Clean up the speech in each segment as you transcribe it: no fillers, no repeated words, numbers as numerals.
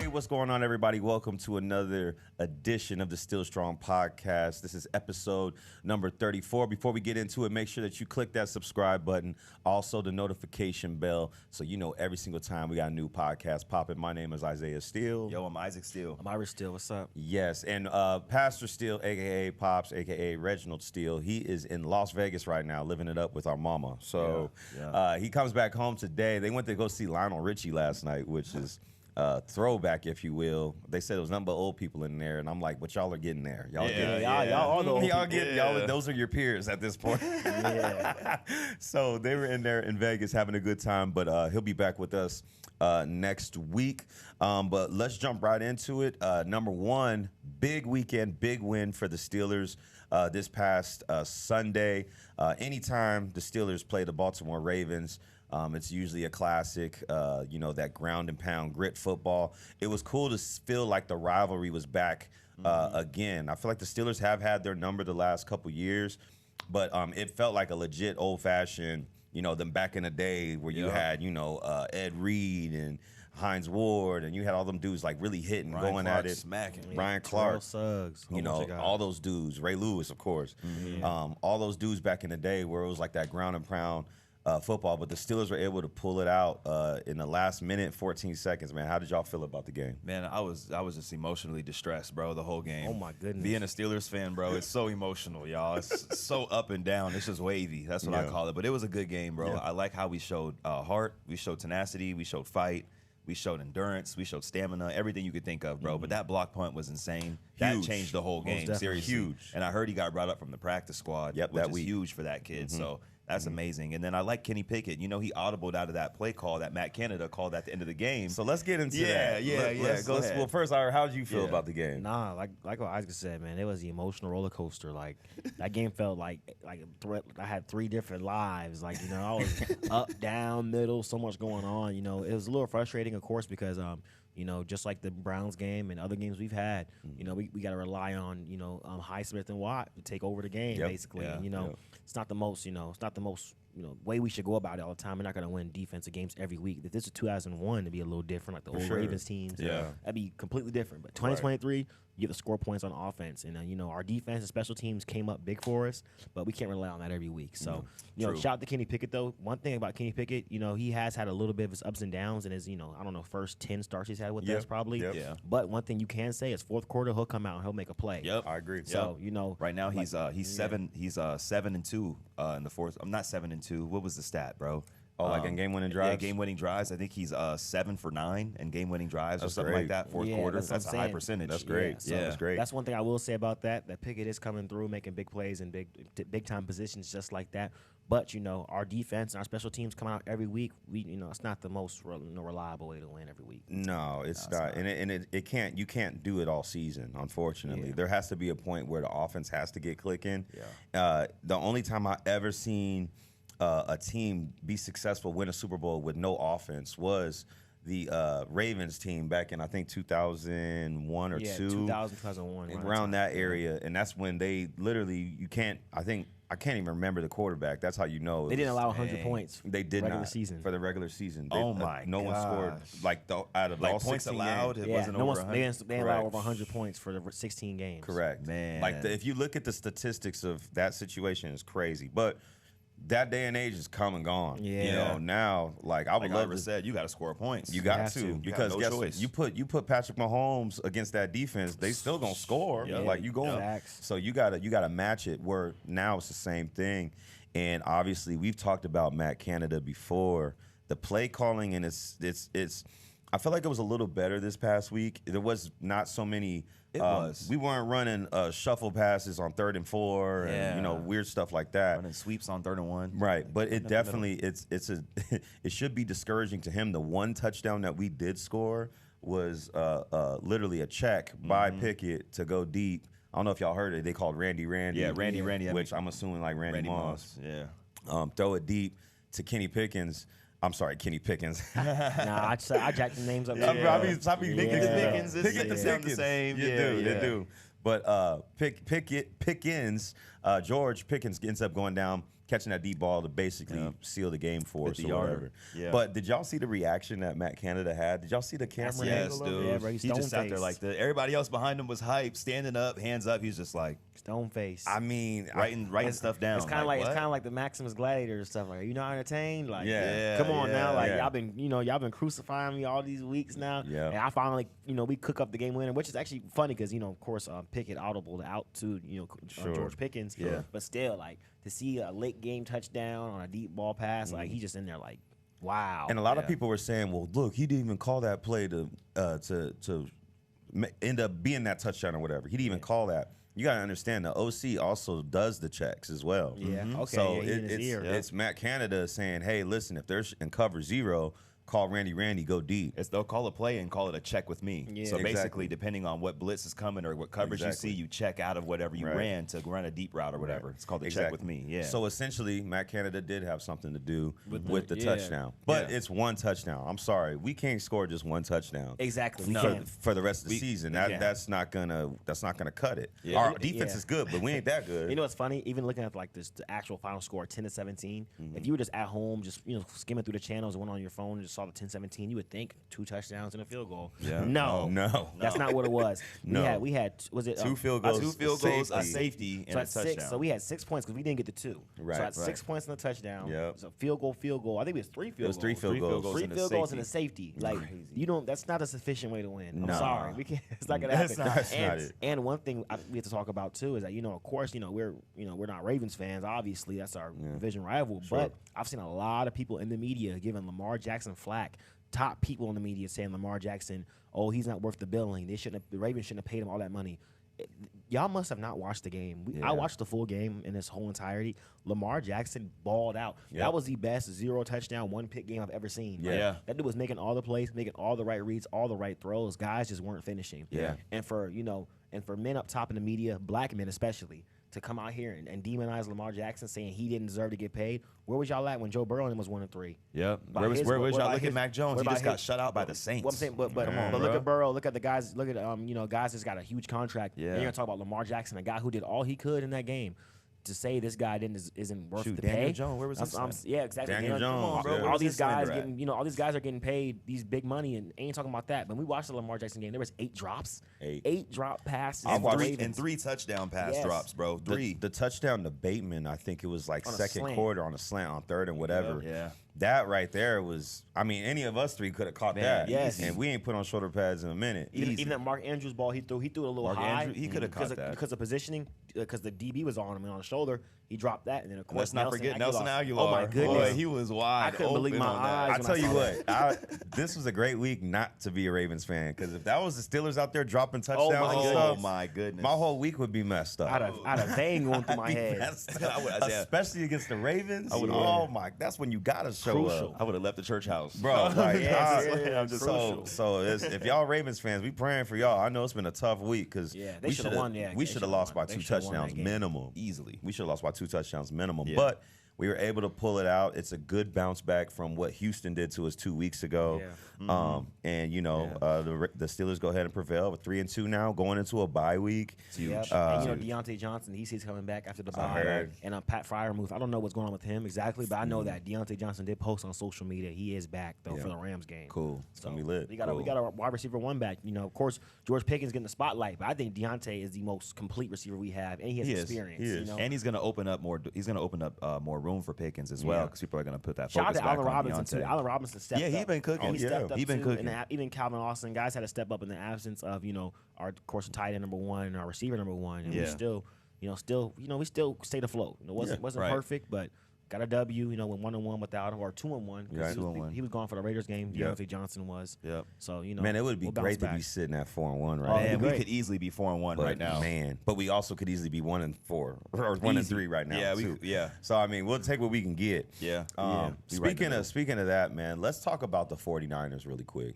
Hey, what's going on, everybody? Welcome to another edition of the Still Strong podcast. This is episode number 34. Before we get into it, make sure that you click that subscribe button, also the notification bell, so you know every single time we got a new podcast popping. My name is Isaiah Steele. Yo, I'm Isaac Steele. I'm Irish Steele. What's up? Yes, and Pastor Steele, a.k.a. Pops, a.k.a. Reginald Steele, he is in Las Vegas right now, living it up with our mama. So he comes back home today. They went to go see Lionel Richie last night, which is throwback, if you will. They said it was nothing but old people in there, and I'm like, but y'all are getting there. Y'all all the old y'all. Those are your peers at this point. So they were in there in Vegas having a good time, but he'll be back with us next week. But let's jump right into it. Number one, big weekend, big win for the Steelers this past Sunday. Anytime the Steelers play the Baltimore Ravens, it's usually a classic, that ground and pound grit football. It was cool to feel like the rivalry was back again. I feel like the Steelers have had their number the last couple years, but it felt like a legit old-fashioned, them back in the day where you had, Ed Reed and Hines Ward, and you had all them dudes like really hitting, Ryan going Clark at it. smacking. Ryan Clark, Suggs, all those dudes. Ray Lewis, of course. All those dudes back in the day where it was like that ground and pound football, but the Steelers were able to pull it out in the last minute, 14 seconds. Man, how did y'all feel about the game? Man, I was just emotionally distressed, bro, the whole game. Oh, my goodness. Being a Steelers fan, bro, it's so emotional, y'all. It's so up and down. It's just wavy. That's what I call it. But it was a good game, bro. I like how we showed heart. We showed tenacity. We showed fight. We showed endurance. We showed stamina. Everything you could think of, bro. But that block punt was insane. That changed the whole game. Seriously. Huge. And I heard he got brought up from the practice squad, which is huge for that kid. So that's amazing. And then I like Kenny Pickett. He audibled out of that play call that Matt Canada called at the end of the game. So let's get into that. Go ahead. Well, first, how did you feel about the game? Nah, like what Isaac said, man, it was the emotional roller coaster. Like that game felt like a threat. I had three different lives. Like I was up, down, middle, so much going on. It was a little frustrating, of course, because just like the Browns game and other games we've had, we got to rely on Highsmith and Watt to take over the game basically. It's not the most way we should go about it all the time. We're not going to win defensive games every week. If this is 2001, it'd be a little different, like the old Ravens teams. That'd be completely different. But 2023, you have to score points on offense, and our defense and special teams came up big for us, but we can't rely on that every week. So, shout out to Kenny Pickett though. One thing about Kenny Pickett, he has had a little bit of his ups and downs in his, first 10 starts he's had with us probably. But one thing you can say is fourth quarter he'll come out and he'll make a play. I agree. So right now he's 7-2 in the fourth. I'm not 7-2. What was the stat, bro? Oh, like in game-winning drives? Yeah, game-winning drives. I think he's 7 for 9 in game-winning drives or something great. like that. Fourth quarter. That's a high percentage. That's great. That's great. That's one thing I will say about that Pickett is coming through, making big plays in big-time positions just like that. But, our defense and our special teams come out every week. It's not the most reliable way to win every week. No, it's not. And it can't. You can't do it all season, unfortunately. There has to be a point where the offense has to get clicking. The only time I ever seen a team be successful, win a Super Bowl with no offense was the Ravens team back in, I think, 2001 or 2. 2001. Around that area. And that's when they literally, I can't even remember the quarterback. That's how you know. They didn't allow 100 points. They did regular not season. For the regular season. Oh my! No one scored out of all points 16 allowed. games. It wasn't over 100. They didn't allow over 100 points for the 16 games. Correct, man. If you look at the statistics of that situation, it's crazy. But that day and age is come and gone. Now, I would love to said, you got to score points. You got to because guess what? You put Patrick Mahomes against that defense, they still gonna score. You going. So you gotta match it. Where now it's the same thing, and obviously we've talked about Matt Canada before. The play calling and it's. I feel like it was a little better this past week. There was not so many. We weren't running shuffle passes on 3rd and 4 and weird stuff like that. Running sweeps on 3rd and 1. Right, but it definitely it should be discouraging to him. The one touchdown that we did score was literally a check by Pickett to go deep. I don't know if y'all heard it. They called Randy. Yeah, Randy. Which I'm assuming like Randy Moss. Yeah. Throw it deep to Kenny Pickens. I'm sorry, Kenny Pickens. I jacked the names up. I mean, Pickens. It sound the same. You do. But Pickens George Pickens ends up going down, catching that deep ball to basically seal the game for us or whatever. Yeah. But did y'all see the reaction that Matt Canada had? Did y'all see the camera Yes, angle? dude. Yeah, bro, he he's just sat there stone-faced. like that. Everybody else behind him was hype, standing up, hands up. He's just like Stone face. I mean, writing stuff down. It's kind of like what? it's kind of like the Maximus Gladiator and stuff. Like, are you not entertained? Like, Yeah. come on now. Like, yeah. y'all been crucifying me all these weeks now. Yeah. And I finally, we cook up the game winner, which is actually funny because, of course, Pickett audible out to, George Pickens. Sure. But still, like, to see a late game touchdown on a deep ball pass, like, he's just in there like, wow. And a lot of people were saying, well, look, he didn't even call that play to end up being that touchdown or whatever. He didn't even call that. You got to understand the OC also does the checks as well. Yeah. Okay. So yeah, he in his ear. it's Matt Canada saying, hey, listen, if there's in cover 0, call Randy, go deep. They'll call a play and call it a check with me. Yeah. So Exactly. basically, depending on what blitz is coming or what coverage you see, you check out of whatever you ran to run a deep route or whatever. It's called the check with me. Yeah. So essentially, Matt Canada did have something to do with the yeah. touchdown. But it's one touchdown. I'm sorry. We can't score just one touchdown. Exactly. We For, can't. for the rest of the season. That's not gonna cut it. Yeah. Our defense Yeah. is good, but we ain't that good. You know what's funny? Even looking at like the actual final score, 10-17. If you were just at home, just skimming through the channels, and went on your phone and just saw the 10-17, you would think 2 touchdowns and a field goal. Yeah. No. That's not what it was. No. We had was it 2 field goals, 2 field goals, a safety. safety, and So a at touchdown. 6, so we had 6 points because we didn't get the 2. Right, So at right. 6 points in the touchdown. Yep. So field goal. I think it was 3 field It was goals. 3 field goals. Three and a field goals and a safety. safety. Like you don't. That's not a sufficient way to win. I'm No. sorry. We can't. It's not gonna happen. That's and, not it. And one thing we have to talk about too is that of course we're not Ravens fans. Obviously, that's our division rival. Sure. But I've seen a lot of people in the media giving Lamar Jackson flack. Top people in the media saying Lamar Jackson, oh, he's not worth the billing. The Ravens shouldn't have paid him all that money. Y'all must have not watched the game. I watched the full game in its whole entirety. Lamar Jackson balled out. Yep. That was the best 0 touchdown, 1 pick game I've ever seen. Yeah. That dude was making all the plays, making all the right reads, all the right throws. Guys just weren't finishing. Yeah. And for men up top in the media, black men especially, to come out here and demonize Lamar Jackson, saying he didn't deserve to get paid. Where was y'all at when Joe Burrow was 1-3? Yep. By Where was his- y'all? what about Look at his- Mac Jones. what He about just got his- shut out by the Saints. What I'm saying, but Come on, look bro. at Burrow. Look at the guys. Look at guys that's got a huge contract. Yeah. And you're gonna talk about Lamar Jackson, a guy who did all he could in that game. To say this guy isn't worth Shoot, the Daniel pay. Jones, where was his I'm- slander? Yeah, exactly. Daniel Come on, Jones, bro. yeah. All Where's these his guys slander getting, all these guys are getting paid these big money, and ain't talking about that. When we watched the Lamar Jackson game, there was 8 drops, 8 drop passes. I to the watched- Ravens. And 3 touchdown pass Yes. drops, bro. 3. The touchdown to Bateman, I think it was like On a second slant. quarter on a slant on 3rd and whatever. Yeah. That right there was, any of us 3 could have caught that. yes. And we ain't put on shoulder pads in a minute. Even that Mark Andrews ball he threw it a little Mark high. Andrews, he coulda caught that. Because of positioning, because the DB was on him and on the shoulder. He dropped that, and then of course Let's not forget Nelson Aguilar. Oh my goodness, Boy, he was wide. I couldn't believe my open on that. eyes. I when tell you saw that. what, this was a great week not to be a Ravens fan, because if that was the Steelers out there dropping my touchdowns and goodness. stuff, Oh my goodness. my whole week would be messed up. I had a vein going through my Be head. messed I up. would- yeah. Especially against the Ravens. would've- Oh my, that's when you gotta show Crucial. up. I would have left the church house. Bro, like, Yes, I- yeah, I'm just if y'all Ravens fans, we praying for y'all. I know it's been a tough week because Yeah, they shoulda won, yeah, we they should have shoulda lost won. by They 2 shoulda won that touchdowns game. minimum. Easily. We should have lost by 2 touchdowns minimum, Yeah. but we were able to pull it out. It's a good bounce back from what Houston did to us 2 weeks ago. And the Steelers go ahead and prevail with 3-2 now, going into a bye week. Yep. And Deontay Johnson, he's coming back after the bye. heard. And Pat Fryermuth, I don't know what's going on with him exactly, but I know that Deontay Johnson did post on social media. He is back though for the Rams game. Cool. It's gonna be lit. We got a wide receiver 1 back. Of course, George Pickens getting the spotlight, but I think Deontay is the most complete receiver we have, and he has He is. experience. He is. And he's going to open up more. He's going to open up more room for Pickens as well, because people are going to put that Shout out focus to back Allen on Robinson Deontay. too. Allen Robinson stepped up. Yeah, he been cooking. He stepped up He been too. cooking. And even Calvin Austin, guys had to step up in the absence of our of course tight end number 1 and our receiver number 1, and we Yeah. still we still stayed afloat. It wasn't right. perfect, but got a W. Went 1-1 without him, or 2-1. Right. 2-1. He was gone for the Raiders game. Yep. Deontay Johnson was. Yep. So Man, it would be we'll bounce great to back. be sitting at 4-1 Oh, right it'd now. And be we great. could easily be 4-1 But, right now. man, but we also could easily be 1-4 or 1-3 right now. Yeah, too. yeah. So we'll take what we can get. Yeah. Um, Yeah. Be right in the speaking middle. of that, man, let's talk about the 49ers really quick.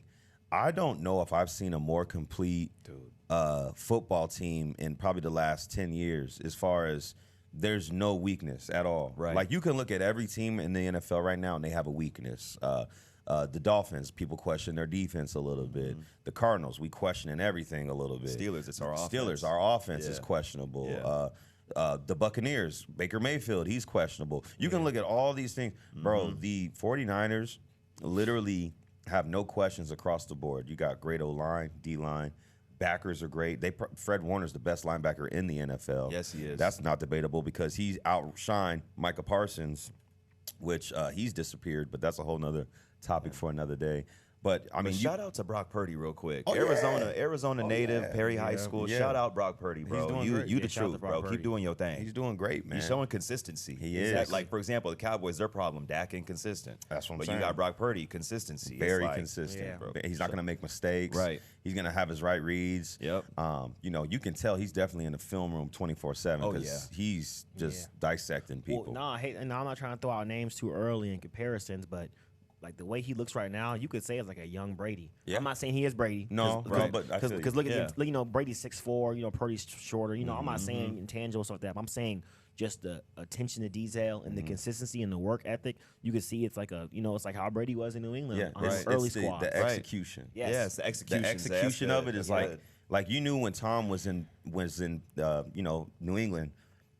I don't know if I've seen a more complete football team in probably the last 10 years, as far as there's no weakness at all. Right. Like, you can look at every team in the NFL right now and they have a weakness. The Dolphins, people question their defense a little bit. The Cardinals, we questioning everything a little bit. Steelers, it's our offense. Steelers, our offense is Yeah. questionable. Yeah. The Buccaneers, Baker Mayfield, he's questionable. You can look at all these things. Bro, the 49ers literally have no questions across the board. You got great O-line, D-line. Backers are great. Fred Warner's the best linebacker in the NFL. Yes, he is. That's not debatable because he's outshined Micah Parsons, which he's disappeared, but that's a whole nother topic for another day. But I mean, shout out to Brock Purdy real quick. Oh, Arizona native, Perry High School. yeah. Shout out Brock Purdy, bro. doing great. You Yeah, the shout out to truth, Brock bro. Purdy. Keep doing your thing. he's doing great, man. He's showing consistency. He is. Like, for example, the Cowboys, their problem, Dak inconsistent. That's what I'm But saying. you got Brock Purdy, consistency. It's Very like, consistent, yeah. bro. He's not going to make mistakes. Right. He's going to have his right reads. Yep. You know, you can tell he's definitely in the film room 24/7 Oh, because he's just dissecting people. Well, no, I'm not trying to throw out names too early in comparisons, but like the way he looks right now, you could say it's like a young Brady. Yeah. I'm not saying he is Brady. No, right, but I feel you. because look Yeah. at you know Brady's 6'4", you know Purdy's shorter. You know, I'm not saying intangible stuff like that. But I'm saying just the attention to detail and the consistency and the work ethic. You could see it's like it's like how Brady was in New England Yeah, on his it's early the squad. execution. Yes. Yeah, it's the execution. The execution of it is That's like you knew when Tom was in New England.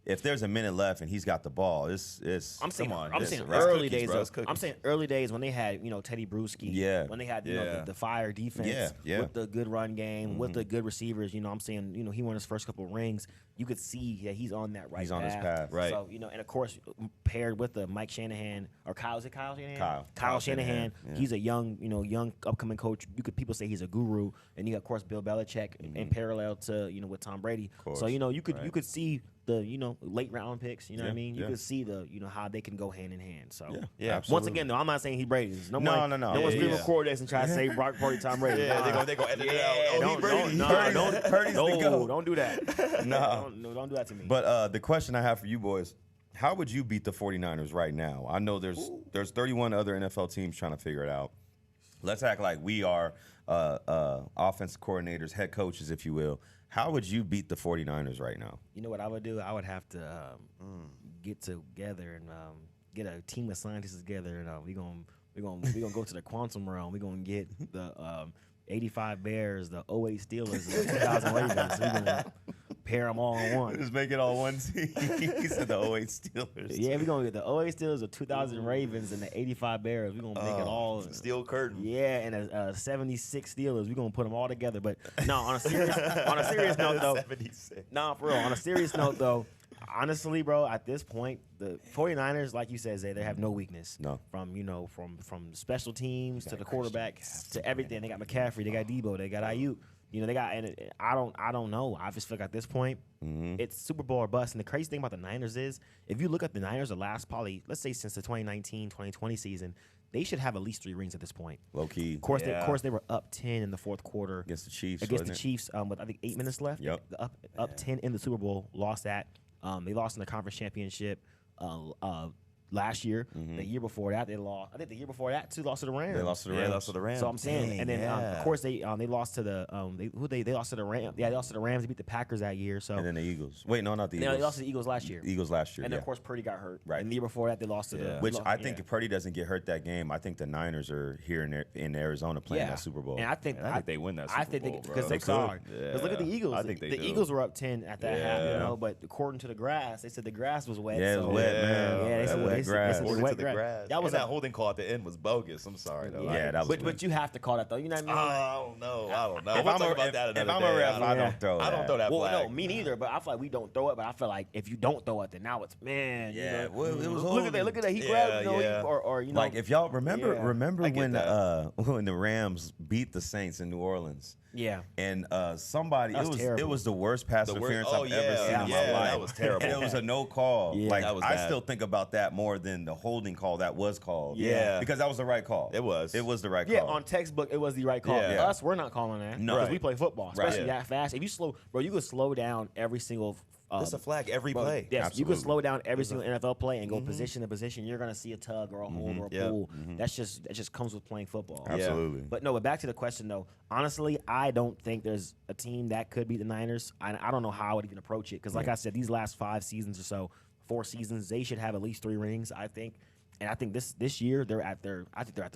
If there's a minute left and he's got the ball, it's I'm saying, on, I'm it's saying rice early cookies, days. bro, it's I'm cookies. saying early days when they had Teddy Bruschi. Yeah. When they had Yeah. the fire defense. Yeah. With the good run game, with the good receivers. I'm saying he won his first couple of rings. You could see that he's on that right. He's on his path. Right. So and of course paired with the Mike Shanahan or Kyle. Is it Kyle Shanahan? Kyle Shanahan. Shanahan, He's a young upcoming coach. People say he's a guru, and you got of course Bill Belichick in parallel to with Tom Brady. course. So you could see the late round picks. You know what I Yeah, mean? You yeah. could see the how they can go hand in hand. So Yeah, once absolutely. again though, I'm not saying he's Brady. There's No. No one's Yeah, gonna yeah. record this and try to say Brock Purdy, Tom Brady. Yeah, they go edit it out. Oh, he Don't Brady. don't do that. No. Don't do that to me. But the question I have for you boys, how would you beat the 49ers right now? I know there's 31 other NFL teams trying to figure it out. Let's act like we are offensive coordinators, head coaches, if you will. How would you beat the 49ers right now? You know what I would do? I would have to get together and get a team of scientists together, and we gonna go to the quantum realm. We gonna get the 85 Bears, the 08 Steelers, and the 2000 Ravens. We gonna pair them all in one. Just make it all one team. He said the 08 Steelers. Yeah, we gonna get the 08 Steelers, the 2000 Ravens, and the 85 Bears. We gonna make it all. Steel curtain. Yeah, and a 76 Steelers. We gonna put them all together. But no, on a serious note though. 76. Nah, for real. On a serious note, though, honestly, bro, at this point, the 49ers, like you said, Zay, they have no weakness. No. From special teams to the quarterback to everything. They got McCaffrey, they got Debo, they got Ayuk. They got, and I don't know. I just feel like at this point, it's Super Bowl or bust. And the crazy thing about the Niners is, if you look at the Niners, the last probably, let's say since the 2019-2020 season, they should have at least 3 rings at this point. Low key. Of course, Yeah. they were up 10 in the fourth quarter Against the Chiefs. against the wasn't it? Chiefs with I think 8 minutes left. Yep. Up 10 in the Super Bowl. Lost that. They lost in the conference championship last year. The year before that, they lost. I think the year before that too, lost to the Rams. They lost to the Yeah, Rams. lost to the Rams. So I'm saying, Dang, and then yeah. of course they lost to the they lost to the Rams. Yeah, they lost to the Rams. They beat the Packers that year. So And then the Eagles. Wait, no, not the they Eagles. lost to the Eagles last year. Eagles last year. And then yeah. of course Purdy got hurt. Right. And the year before that, they lost to the Yeah. Which I think yeah. if Purdy doesn't get hurt that game, I think the Niners are here in Arizona playing that Super Bowl. And I think they win that I Super think Bowl, bro. because They they are. could. Because look at the Yeah. Eagles. I think they the do. Eagles were up 10 at that half, Yeah. but according to the grass, they said the grass was wet. Yeah, it was so- wet, man. Yeah, they That said wet they said- grass. they said According wet to the grass. That was And a that holding call at the end was bogus. I'm sorry though. Yeah, that was but you have to call that though. You know what I mean? I don't know. I don't know. If We'll I'm talk a- about if- that if another I'm a day. ref, I don't throw I don't that. throw that Well, flag. no, me neither. But I feel like we don't throw it. But I feel like if you don't throw it, then now it's man. Yeah, well, it was look at that. Look at that. He Yeah, grabbed. yeah. Or Like if y'all remember Yeah. remember I get when that. when the Rams beat the Saints in New Orleans. Yeah. And somebody That was it terrible. was the worst pass The worst- interference oh, I've ever yeah, seen in yeah, my life. that was terrible. And it was a no call. Yeah. Like That was I bad. still think about that more than the holding call that was called. Yeah. Because that was the right call. It was. It was the right Yeah, call. on textbook, it was the right call. Yeah. Us, we're not calling that. No. Because Right. we play football, Right. especially Yeah. that fast. If you slow, bro, you could slow down every single. It's a flag every bro, play. Yes, you could Absolutely. slow down every single NFL play and go position to position. You're gonna see a tug or a hold or a Yep. pull. That just comes with playing football. Absolutely. But back to the question though. Honestly, I don't think there's a team that could beat the Niners. I don't know how I would even approach it because, like I said, these last 5 seasons or so, 4 seasons, they should have at least 3 rings. I think. And I think this year they're at their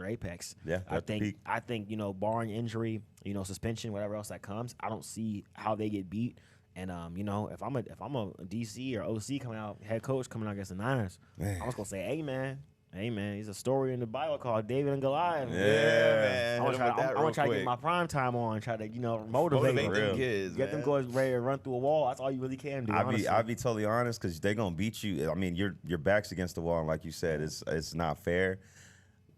apex. Yeah, they're at the peak. I think barring injury, suspension, whatever else that comes, I don't see how they get beat. And you know, if I'm a DC or OC coming out, head coach coming out against the Niners, Man. I was gonna say, hey man, there's a story in the Bible called David and Goliath. Yeah, man. I want to try to get my prime time on, try to motivate them kids, get them boys ready to run through a wall. That's all you really can do. I'll be totally honest, because they're gonna beat you. I mean, your back's against the wall, and like you said, it's not fair.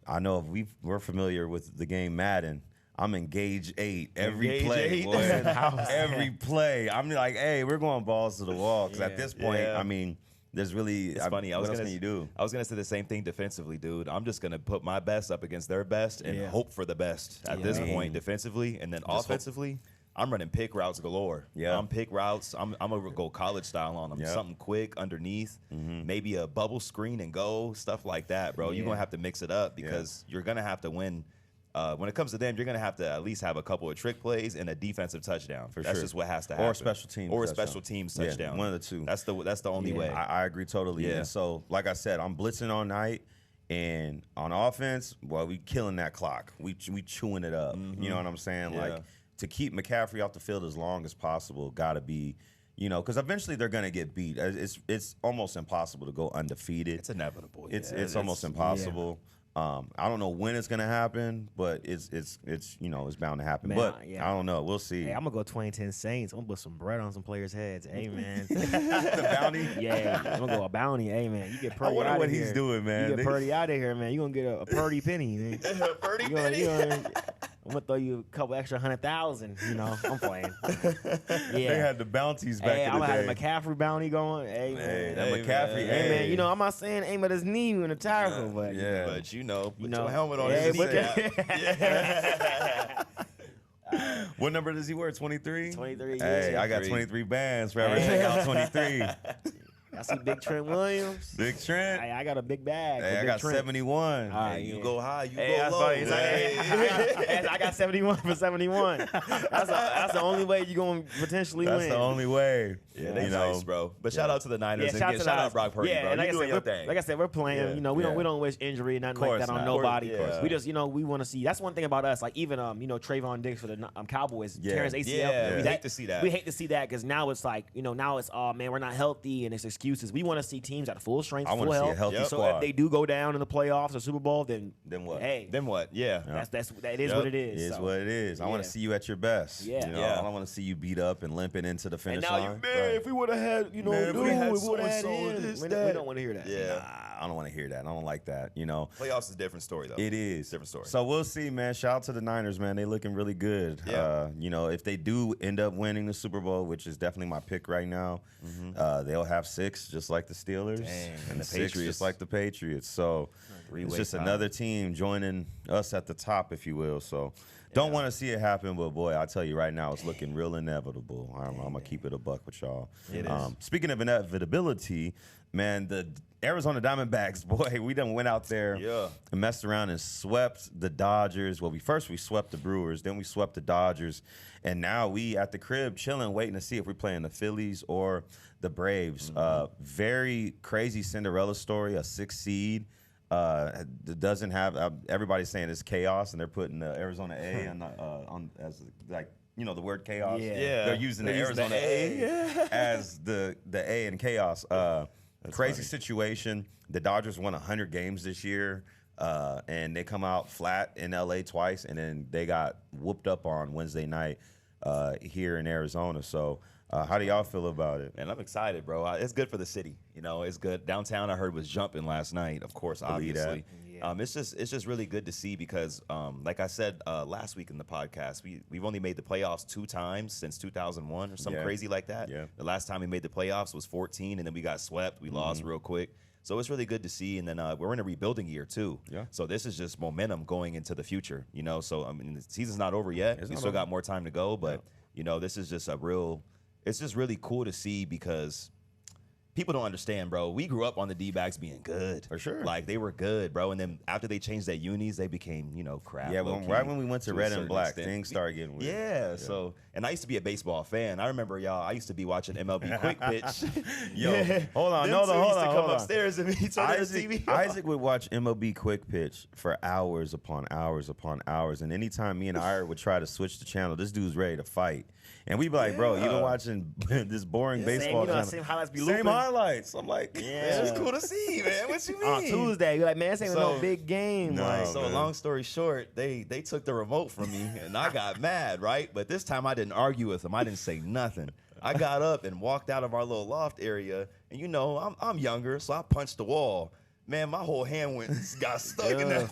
I know if we're familiar with the game Madden. I'm engaged 8 every play, boy. Every play. I'm like, hey, we're going balls to the wall. Because at this point, I mean, there's really. It's funny. What else can you do? I was gonna say the same thing defensively, dude. I'm just gonna put my best up against their best and hope for the best at this point defensively, and then offensively. I'm running pick routes galore. Yeah, I'm pick routes. I'm gonna go college style on them. Yep. Something quick underneath, maybe a bubble screen and go, stuff like that, bro. You're gonna have to mix it up because you're gonna have to win. When it comes to them, you're going to have to at least have a couple of trick plays and a defensive touchdown. That's just what has to happen. Or a special team Or a touchdown. special teams touchdown. One of the two. That's the only way. I agree totally. Yeah. And so, like I said, I'm blitzing all night. And on offense, well, we killing that clock. We chewing it up. You know what I'm saying? Yeah. Like, to keep McCaffrey off the field as long as possible, got to be, you know, because eventually they're going to get beat. It's almost impossible to go undefeated. It's inevitable. It's almost impossible. I don't know when it's gonna happen, but it's you know, it's bound to happen. Man, but I don't know. We'll see. Hey, I'm gonna go 2010 Saints. I'm gonna put some bread on some players' heads. Hey man, The bounty. Yeah, I'm gonna go a bounty. Hey man, you get Purdy. I wonder out what of he's here. doing, man. You get Purdy out of here, man. You gonna get a Purdy penny. Man. Purdy penny. I'm gonna throw you a couple extra 100,000. You know, I'm playing. They had the bounties back Hey, in I'm the gonna day. have a McCaffrey bounty going. Hey, man. That McCaffrey. Hey, man, you know, I'm not saying aim at his knee in the tackle, but yeah. But you know, put know, your helmet on yeah, his but- knee. What number does he wear? 23. 23. Hey, yeah. I got 23 bands for everything out 23. I see Big Trent Williams. Big Trent. Hey, I got a big bag. Hey, for I Big got Trent. 71. All right, You yeah. go high, you Hey, go that's low. funny. It's like, I got 71 for 71. That's the only way you're going to potentially That's win. the only way. Yeah, that's you know. nice, bro. But shout out to the Niners and shout shout out Brock Purdy, yeah, bro. and like You're doing I your said, thing. like I said, we're playing. Yeah, You know, we don't wish injury, nothing like Course that on not. nobody. Yeah. We just, you know, we want to see. That's one thing about us. Like even you know, Trayvon Diggs for the Cowboys, Yeah. tearing his ACL. Yeah, we hate to see that. We hate to see that because now it's like, you know, now it's oh man, we're not healthy and it's excuses. We want to see teams at full strength, I full wanna see a health. healthy So squad. if they do go down in the playoffs or Super Bowl, then what? Hey, Then what? Yeah. that is Yep. what it is. It is so. what it is. I want Yeah. to see you at your best. Yeah. You know, Yeah. I don't want to see you beat up and limping into the finish And now line. if we would have had, you know, Man, if we had we would have had so-and-so, him. this, We that. don't want to hear that. Yeah. Nah, I don't want to hear that. I don't like that. You know, Playoffs is a different story, though. it is Different story. So we'll see, man. Shout out to the Niners, man. They looking really good. Yeah. You know, if they do end up winning the Super Bowl, which is definitely my pick right now, they'll have 6 just like the Steelers, Dang, and the 6 Patriots. just like the Patriots. So Three-way it's just tie. another team joining us at the top, if you will. So. Don't want to see it happen, but boy, I tell you right now, it's looking real inevitable. I'm gonna keep it a buck with y'all. It is. Speaking of inevitability, man, the Arizona Diamondbacks, boy, we done went out there and messed around and swept the Dodgers. Well, we swept the Brewers, then we swept the Dodgers, and now we at the crib chilling, waiting to see if we're playing the Phillies or the Braves. Very crazy Cinderella story, a 6 seed. Doesn't have everybody's saying it's chaos, and they're putting the Arizona A on as like, you know, the word chaos. Yeah. They're using the Arizona A as the A in chaos. Crazy funny. situation. The Dodgers won 100 games this year, and they come out flat in LA twice, and then they got whooped up on Wednesday night here in Arizona. So how do y'all feel about it? Man, I'm excited, bro. It's good for the city. You know, it's good. Downtown, I heard, was jumping last night. Of course, Believe that. obviously. It's just really good to see because, like I said last week in the podcast, we've only made the playoffs 2 times since 2001 or something crazy like that. Yeah. The last time we made the playoffs was 14, and then we got swept. We lost real quick. So it's really good to see, and then we're in a rebuilding year too. Yeah. So this is just momentum going into the future. You know, so I mean, the season's not over yet. It's We not still over. got more time to go, but you know, this is just it's just really cool to see because people don't understand, bro. We grew up on the D-backs being good. For sure. Like, they were good, bro. And then after they changed their unis, they became, crap. Yeah, right when we went to Red a and certain Black, extent. things started getting weird. Yeah, so, and I used to be a baseball fan. I remember, y'all, I used to be watching MLB Quick Pitch. Yo, hold on, Them hold two on, used to hold come on. upstairs and meet each other on TV. Isaac would watch MLB Quick Pitch for hours upon hours upon hours. And anytime me and Ira would try to switch the channel, this dude's ready to fight. And we'd be like, bro, you been watching this boring baseball channel. Same highlights be Same looping. highlights. I'm like, Yeah, it's cool to see, man. What you mean? On Tuesday, you're like, man, this ain't no So- big game. No. Like, So man. long story short, they took the remote from me and I got mad, right? But this time I didn't argue with them. I didn't say nothing. I got up and walked out of our little loft area, and I'm younger, so I punched the wall. Man, my whole hand got stuck in that.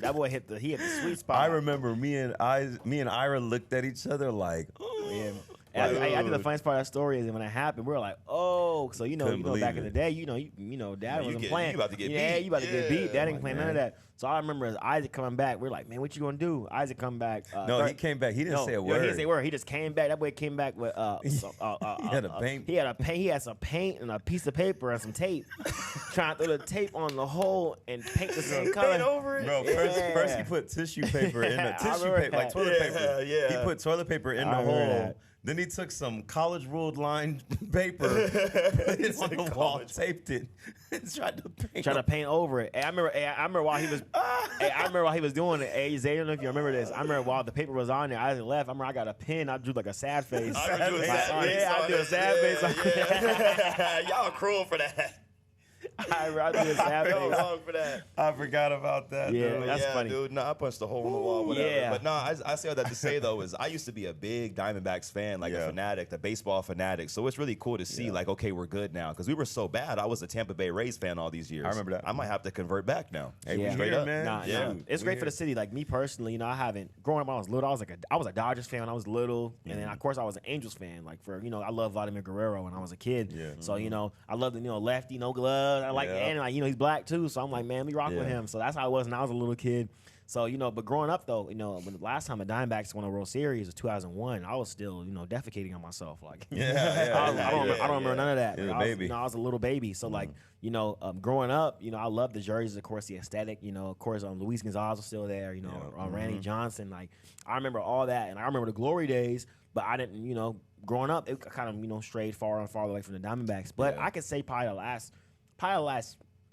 that boy hit the sweet spot. I remember me and Ira looked at each other like, Yeah. And I think the funniest part of that story is when it happened, we were like, oh, so Couldn't believe back it. in the day, Dad wasn't playing. you about to get yeah, beat. you about to get beat. Dad Yeah, didn't play none of that. So I remember as Isaac coming back, we're like, man, what you gonna do? Isaac come back. no, he came back. He didn't say a word. He didn't say a word. He just came back. That boy came back with He had a paint. He had some paint and a piece of paper and some tape. Trying to throw the tape on the hole and paint the same color. Paint over it? Bro, first he put tissue paper in the I tissue remember paper, like that. toilet paper. Yeah. He put toilet paper in the I remember hole. that. Then he took some college ruled line paper, put it on the wall, taped it, and tried to paint. Trying to paint over it. Hey, I remember while he was doing it. Hey, Zay, I don't know if you remember this. I remember while the paper was on there, I left. I remember I got a pen. I drew like a sad face. I drew a sad face Yeah, I on drew a it. sad face. on it. Yeah. Y'all cruel for that. I drew a sad Y'all face. wrong for that. I forgot about that. Yeah, dude. that's funny. Dude. No, I punched a hole in the wall, whatever. Yeah. But no, I say all that to say though is I used to be a big Diamondbacks fan, like Yeah. a fanatic, a baseball fanatic. So it's really cool to see, like, okay, we're good now because we were so bad. I was a Tampa Bay Rays fan all these years. I remember that. I might have to convert back now. Hey, we Yeah. straight Straight up, up. man. Nah, Yeah. it's great for the city. Like me personally, I haven't growing up when I was little. I was a Dodgers fan when I was little, and then of course I was an Angels fan. Like I love Vladimir Guerrero when I was a kid. Yeah. So I love the lefty, no gloves. I like Yeah. and he's black too. So I'm like, man, we rock with Yeah. him. So that's how I was when I was a little kid. So but growing up though, when the last time the Diamondbacks won a World Series was 2001, I was still defecating on myself. Like I don't remember none of that. You're Like, a baby. I was a little baby. So growing up, I love the jerseys, of course, the aesthetic. Of course, Luis Gonzalez was still there. Randy Johnson. Like I remember all that, and I remember the glory days. But I didn't. Growing up, it kind of strayed far and farther away from the Diamondbacks. But I could say probably the last. I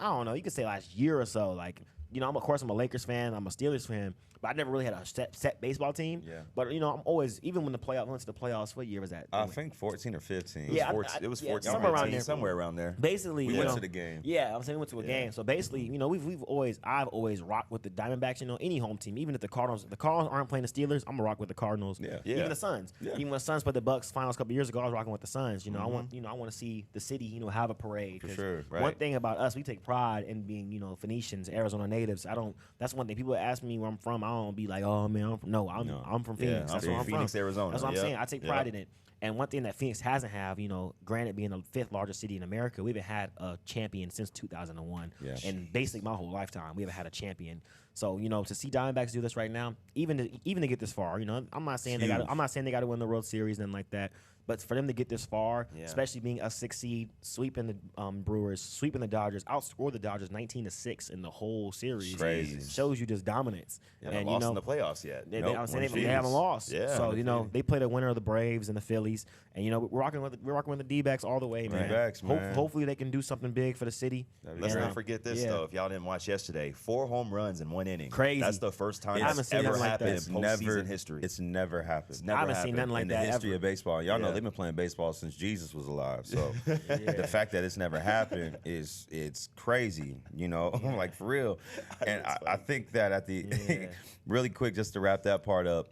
don't know. You could say last year or so. Like of course, I'm a Lakers fan. I'm a Steelers fan. But I never really had a set baseball team. Yeah. But I'm always, even when went to the playoffs. What year was that? I think 14 or 15. Yeah, It was yeah, 14, somewhere around 15, there. somewhere around there. Basically, We went to the game. Yeah, I'm saying we went to a game. So basically, I've always rocked with the Diamondbacks. Any home team, even if the Cardinals aren't playing the Steelers, I'm gonna rock with the Cardinals. Yeah. Yeah. Even the Suns. Yeah. Even when the Suns played the Bucks finals a couple years ago, I was rocking with the Suns. I want to see the city, have a parade. For 'Cause sure, One right. thing about us, we take pride in being, Phoenicians, Arizona natives. That's one thing. People ask me where I'm from. I don't be like, oh man, I'm from Phoenix. I'm That's from where I'm Phoenix, from. Arizona. That's what I'm Yep. saying. I take pride in it. And one thing that Phoenix hasn't have, granted being the 5th largest city in America, we haven't had a champion since 2001. Yeah. And basically my whole lifetime, we haven't had a champion. So, to see Diamondbacks do this right now, even to get this far, I'm not saying they got to win the World Series and like that. But for them to get this far, Yeah. especially being a 6 seed, sweeping the Brewers, sweeping the Dodgers, outscored the Dodgers 19-6 in the whole series, Crazy. shows you just dominance. Yeah, and lost in the playoffs yet. they, Nope, I'm saying one they haven't Phillies. lost. Yeah, So undefeated. they played a winner of the Braves and the Phillies, and we're rocking with the D-backs all the way, man. D-backs, man. Hopefully they can do something big for the city. Let's And, not forget this yeah. though. If y'all didn't watch yesterday, 4 home runs in 1 inning. Crazy. That's the first time I haven't that's seen ever nothing like happened that. in postseason history. It's never happened. never I haven't seen happened. nothing like in the that history ever. of baseball. Y'all know Yeah. they've been playing baseball since Jesus was alive. So the fact that it's never happened it's crazy, like for real. And I think that at the really quick, just to wrap that part up,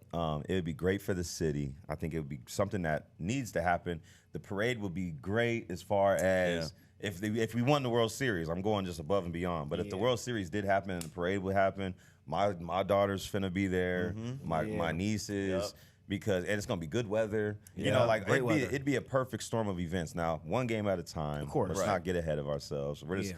it would be great for the city. I think it would be something that needs to happen. The parade would be great as far as if we won the World Series. I'm going just above and beyond. But if the World Series did happen and the parade would happen, my daughter's finna be there, my nieces. And it's gonna be good weather. Yeah, great weather. It'd be a perfect storm of events. Now, one game at a time. Of course. Let's Right. not get ahead of ourselves. We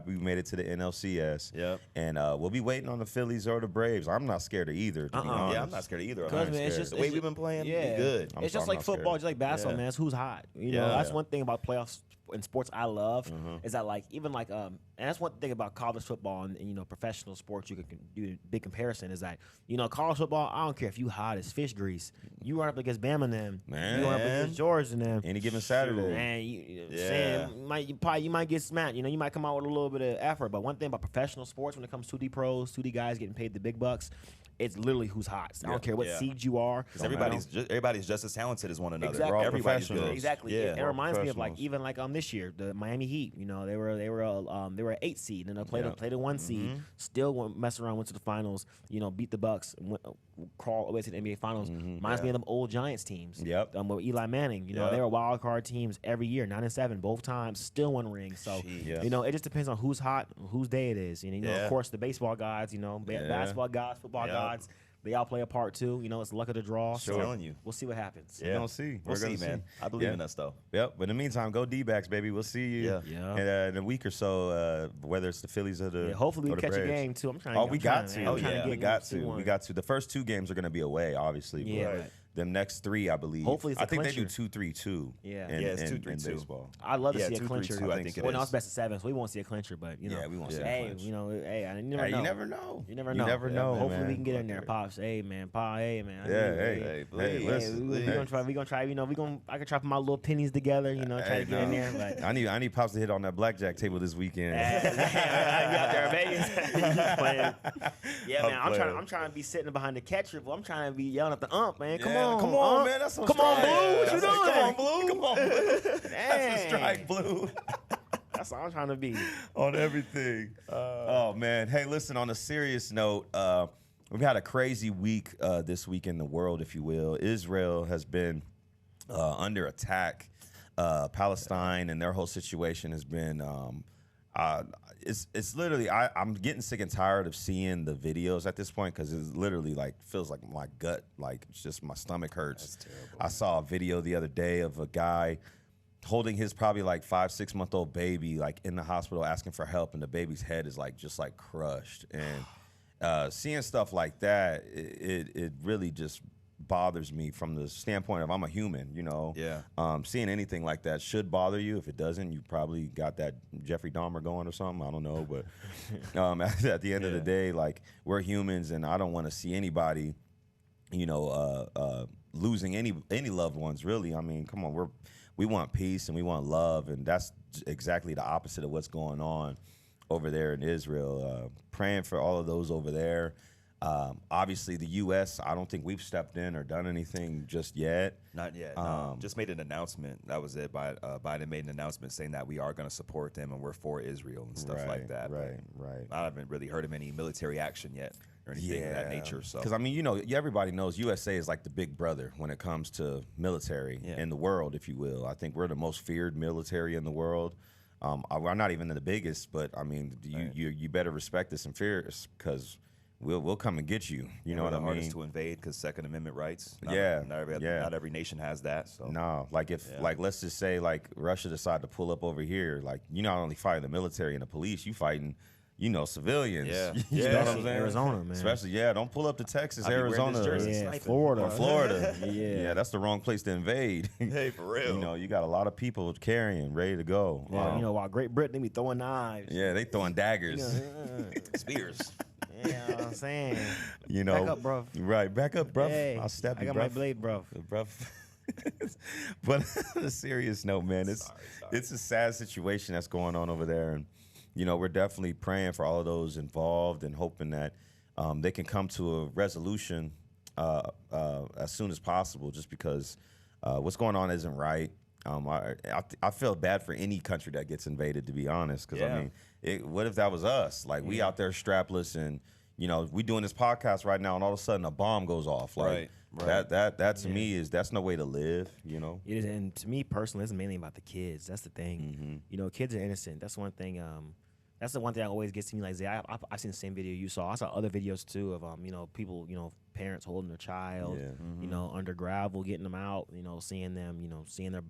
made it to the NLCS. Yep. And we'll be waiting on the Phillies or the Braves. I'm not scared of either. To be honest. Yeah, I'm not scared of either. Because, I'm man, it's scared. just The way we've been playing, yeah, we good. It's just I'm like not football, scared. just like basketball, Yeah. man. It's who's hot. Yeah. That's one thing about playoffs. in sports I love is that like even like and that's one thing about college football and you know professional sports you can do a big comparison is that you know college football I don't care if you hot as fish grease you run up against Bama and them Man. you run up against Georgia and them Any given Saturday. and you know what I'm saying you might get smacked you know you might come out with a little bit of effort but one thing about professional sports when it comes to 2D pros 2D guys getting paid the big bucks it's literally who's hot. I don't care what seed you are. Because everybody's just as talented as one another. Exactly. Everybody's good. Exactly. Yeah. It reminds me of like even like this year the Miami Heat. You know they were an 8 seed and they played a 1 seed. Still went to the finals. You know beat the Bucks. Crawl away to the NBA Finals. Reminds me of them old Giants teams. Yep. With Eli Manning. You know they were wild card teams every year. 9-7 both times. Still won rings. So you know it just depends on who's hot, whose day it is. And you know of course the baseball guys. You know basketball guys, football guys. They all play a part too. You know, it's luck of the draw. Sure. So Telling you. we'll see what happens. We're gonna see. We'll see, man. I believe in us though. Yep. But in the meantime, go D-backs, baby. We'll see you in a week or so. Whether it's the Phillies or the hopefully we catch Braves. a game too. I'm trying. Oh, we got to. We got to. The first 2 games are gonna be away, obviously. Yeah. But them next 3, I believe. Hopefully it's I a think clincher. they do 2-3-2. Yeah. It's in 2-3-2. baseball. I'd love to see a 2-3-2, clincher. I think it well, now is. it's best of 7, so we won't see a clincher. But you know, Yeah, we won't see a Hey, clinch. you know, I never know. You never know. You never know. Hopefully man. we can get in there, pops. Hey, man, pa. Hey, man. Hey, Listen. We gonna try. We gonna try. You know, I can try put my little pennies together. You know, try to get in there. But I need pops to hit on that blackjack table this weekend. you out there in Vegas. Yeah, man. I'm trying to be sitting behind the catcher. I'm trying to be yelling at the ump, man. Come on, man. That's some Come on, strike. Blue. What you doing? Come on, Blue. Come on, Blue. That's a Dang. strike, Blue. That's all I'm trying to be. On everything. Oh man. Hey, listen. On a serious note, we've had a crazy week this week in the world, if you will. Israel has been under attack. Palestine and their whole situation has been. It's literally. I'm getting sick and tired of seeing the videos at this point because it's literally like feels like my gut, like it's just my stomach hurts. That's terrible. I saw a video the other day of a guy holding his probably like 5-6 month old baby like in the hospital asking for help and the baby's head is like just like crushed and seeing stuff like that it really just bothers me from the standpoint of I'm a human, you know. Yeah. Seeing anything like that should bother you. If it doesn't, you probably got that Jeffrey Dahmer going or something. I don't know, but at the end of the day, like we're humans, and I don't want to see anybody, you know, losing any loved ones. Really, I mean, come on, we want peace and we want love, and that's exactly the opposite of what's going on over there in Israel. Praying for all of those over there. Obviously, the U.S., I don't think we've stepped in or done anything just yet. Not yet. No. Just made an announcement. That was it. Biden made an announcement saying that we are going to support them and we're for Israel and stuff like that. Right. I haven't really heard of any military action yet or anything of that nature. So, because I mean, you know, everybody knows USA is like the big brother when it comes to military in the world, if you will. I think we're the most feared military in the world. We're not even the biggest, but I mean, you better respect us and fear us because we'll come and get you. You know what I mean? Hardest to invade because Second Amendment rights. Not every nation has that. So no, like if like let's just say like Russia decided to pull up over here, like you not only fighting the military and the police, you fighting, you know, civilians. Yeah. You know what I'm saying? Arizona, man. Especially don't pull up to Texas, I'd be wearing Arizona, this jersey Yeah, sniping. Florida. or Florida. Yeah. That's the wrong place to invade. Hey, for real. You know, you got a lot of people carrying, ready to go. Well, you know, while Great Britain, they be throwing knives. Yeah, they throwing daggers. Spears. Yeah, you know what I'm saying. You know, Back up, bruv. Right, back up, bruv. Hey, I'll stab I you, got bruv. my blade, bruv. Bruv. But on a serious note, man, it's a sad situation that's going on over there, and you know, we're definitely praying for all of those involved and hoping that they can come to a resolution as soon as possible. Just because what's going on isn't right. I feel bad for any country that gets invaded, to be honest. Because I mean, what if that was us? Like we out there strapless, and you know, we doing this podcast right now, and all of a sudden a bomb goes off. Like that to me that's no way to live. You know. It is, and to me personally, it's mainly about the kids. That's the thing. You know, kids are innocent. That's one thing. That's the one thing that always gets to me. Like, I've seen the same video you saw. I saw other videos too of you know, people, you know, parents holding their child, you know, under gravel, getting them out, you know, seeing them, you know, seeing their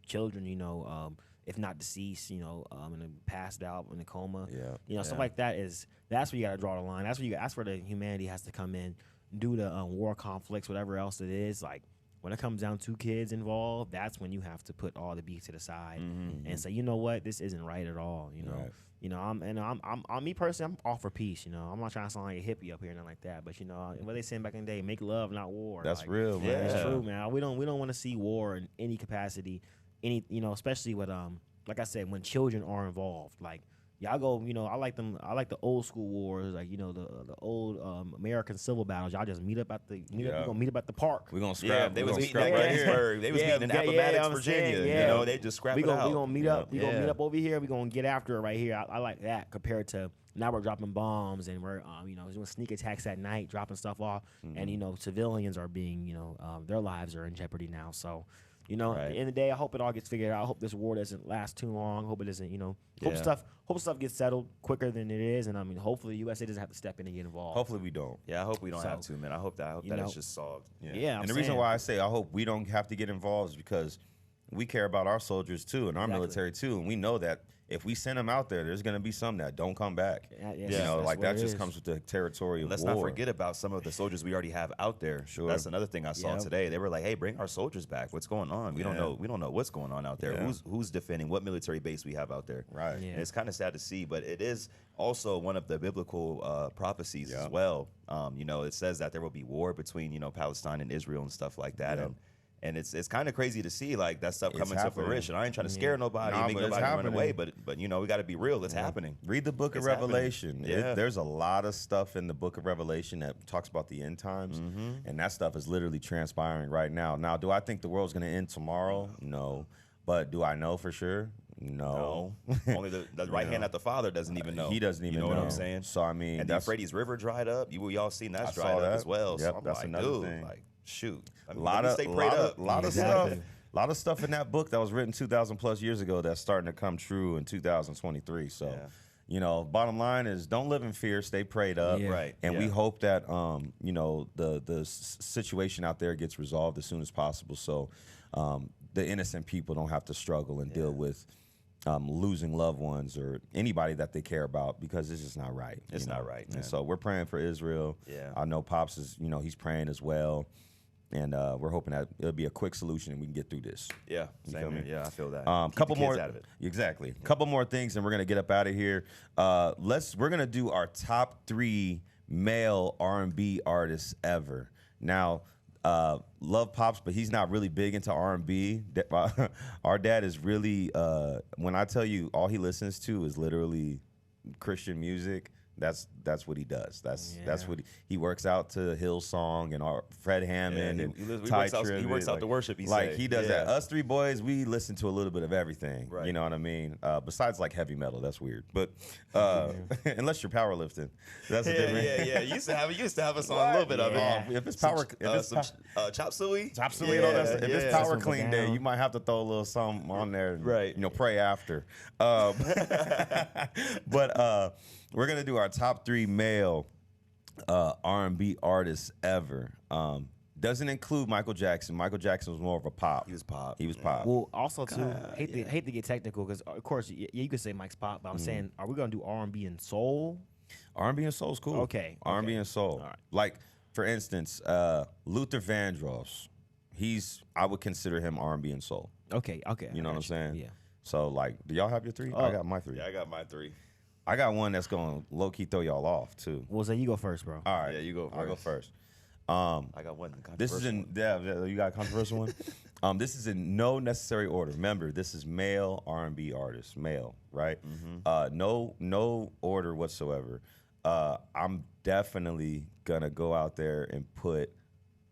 children, you know, if not deceased, you know, and passed out in a coma. You know, stuff like that that's where you got to draw the line. That's where the humanity has to come in, due to war conflicts, whatever else it is. Like, when it comes down to kids involved, that's when you have to put all the beef to the side and say, you know what, this isn't right at all. You know, I'm me personally, I'm all for peace. You know, I'm not trying to sound like a hippie up here, nothing like that. But you know, what they saying back in the day, make love, not war. That's like, real, man. It's true, man. We don't want to see war in any capacity, especially with like I said, when children are involved, like. Y'all go, I like them. I like the old school wars, like the old American civil battles. Y'all just meet up at the. We're gonna meet up at the park. We're gonna scrap. Yeah, they was meeting at Gettysburg. They was meeting in Appomattox, Virginia. You know, they just scrap it out. We gonna meet up. We gonna meet up over here. We gonna get after it right here. I like that compared to now we're dropping bombs and we're doing sneak attacks at night, dropping stuff off, and civilians are being their lives are in jeopardy now. So. At the end of the day, I hope it all gets figured out. I hope this war doesn't last too long. Hope it doesn't, hope stuff gets settled quicker than it is. And I mean, hopefully the USA doesn't have to step in and get involved. Hopefully we don't. Yeah, I hope we don't have to, man. I hope that it's just solved. Yeah. And the reason why I say I hope we don't have to get involved is because we care about our soldiers too and our military too, and we know that if we send them out there, there's going to be some that don't come back. That just comes with the territory of Let's war. not forget about some of the soldiers we already have out there. Sure. That's another thing I saw today. They were like, "Hey, bring our soldiers back. What's going on? We don't know. We don't know what's going on out there. Who's defending what military base we have out there?" Right. And it's kind of sad to see, but it is also one of the biblical prophecies as well. It says that there will be war between Palestine and Israel and stuff like that, and it's kind of crazy to see like that stuff coming to fruition. I ain't trying to scare nobody, make nobody run away, but we got to be real. It's happening. Read the Book of Revelation. There's a lot of stuff in the Book of Revelation that talks about the end times, and that stuff is literally transpiring right now. Now, do I think the world's going to end tomorrow? No. But do I know for sure? No. Only the right hand at the Father doesn't even know. He doesn't even know. You know what I'm saying? So I mean, and the Euphrates River dried up. We all seen that's dried up as well. Yep, so I'm that's like, another dude, thing. like, shoot. I mean, a lot of stuff. A lot of stuff in that book that was written 2,000 plus years ago that's starting to come true in 2023. So, bottom line is don't live in fear, stay prayed up. Right. And we hope that, the situation out there gets resolved as soon as possible. So the innocent people don't have to struggle and deal with losing loved ones or anybody that they care about because it's just not right. It's not right, man. And so we're praying for Israel. Yeah. I know Pops is, he's praying as well. And we're hoping that it'll be a quick solution and we can get through this. Yeah, feel me? Yeah, I feel that. Couple the kids more out of it. Exactly. Couple more things, and we're gonna get up out of here. We're gonna do our top 3 male R&B artists ever. Now, love Pops, but he's not really big into R&B. Our dad is really. When I tell you, all he listens to is literally Christian music. That's what he does. That's what he works out to Hillsong and Fred Hammond and he works out the worship. He does that. Us 3 boys, we listen to a little bit of everything. Right. You know what I mean? Besides like heavy metal, that's weird. But unless you're powerlifting, that's a different. Yeah. You used to have us on a little bit of it. If it's power, chop suey, and all that stuff. If it's power clean day, you might have to throw a little something on there. And, right. Pray after. But we're gonna do our top 3 male R&B artists ever. Doesn't include Michael Jackson. Michael Jackson was more of a pop. He was pop. He was pop. Well, also too, hate to get technical because of course you could say Mike's pop, but I'm saying, are we gonna do R&B and soul? R&B and soul's cool. Okay. R&B and soul. All right. Like for instance, Luther Vandross. I would consider him R&B and soul. Okay. You know what I'm saying? Yeah. So like, do y'all have your 3? I got my 3. Yeah, I got my 3. I got one that's gonna low key throw y'all off too. Well, so you go first, bro. All right, Yeah, you go I'll go first. first. I got one. This is in you got a controversial one. This is in no necessary order. Remember, this is male R&B artist, male, right? No order whatsoever. I'm definitely gonna go out there and put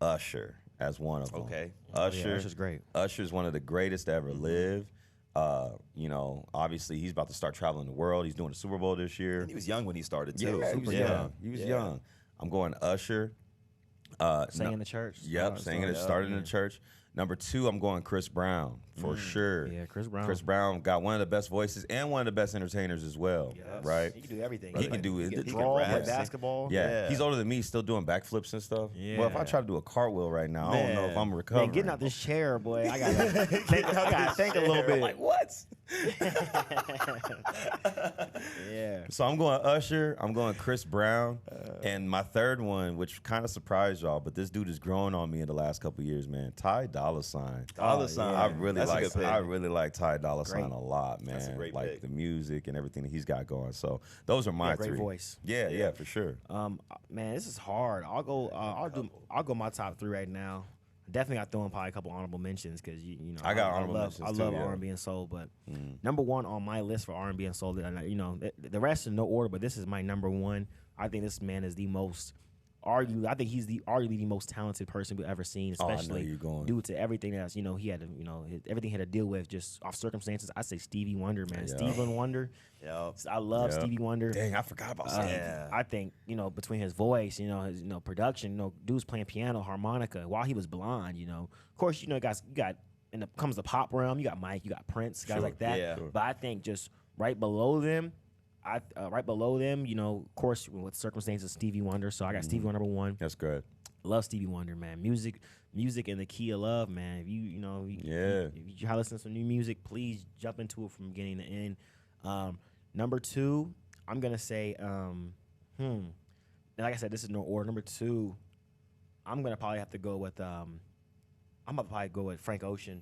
Usher as one of them. Okay. Usher, Usher's great. Usher's one of the greatest to ever live. Obviously he's about to start traveling the world. He's doing the Super Bowl this year. And he was young when he started too. Yeah, he was young. He was young. I'm going Usher. Sang in the church. Yep, started in the church. Number 2, I'm going Chris Brown for sure. Yeah, Chris Brown. Chris Brown got one of the best voices and one of the best entertainers as well, right? He can do everything. He can do it. He can Draw, rap, play sing. basketball. Yeah. Yeah. He's older than me, still doing backflips and stuff. Well, if I Yeah. try to do a cartwheel right now, I don't know if Man. I'm recovering. Man, getting out this chair, boy, I gotta think a little bit. Like, what? Yeah. So I'm going Usher. I'm going Chris Brown. And my third one, which kind of surprised y'all, but this dude is growing on me in the last couple of years, man. Ty Dolla $ign. Dollar sign. I really That's a like good pick. I really like Ty Dolla $ign Great. a lot, man. That's a great like pick. the music and everything that he's got going. So those are my Great three. voice. Yeah, for sure. Man, this is hard. I'll go my top 3 right now. Definitely got throwing probably a couple honorable mentions because you know I got honorable mentions I too, love yeah. R&B and soul, but number 1 on my list for R&B and soul, you know, the rest in no order, but this is my number 1. I think this man is the most I think he's arguably the most talented person we've ever seen, I know especially you're going. due to everything that's he had to everything he had to deal with just off circumstances. I say Stevie Wonder, man, Stephen Wonder. Yep. I love Yep. Stevie Wonder. Dang, I forgot about Stevie. Yeah. I think between his voice, his production, dude's playing piano, harmonica while he was blind. Of course, you got and it comes the pop realm. You got Mike, you got Prince, guys Sure. like that. Yeah. Sure. But I think just right below them, of course, with circumstances, Stevie Wonder. So I got Stevie Wonder number 1. That's good. Love Stevie Wonder, man. Music in the key of love, man. If if you listen to some new music, please jump into it from beginning to end. Number 2, I'm gonna say, like I said, this is no order. Number 2, I'm gonna probably have to go with Frank Ocean.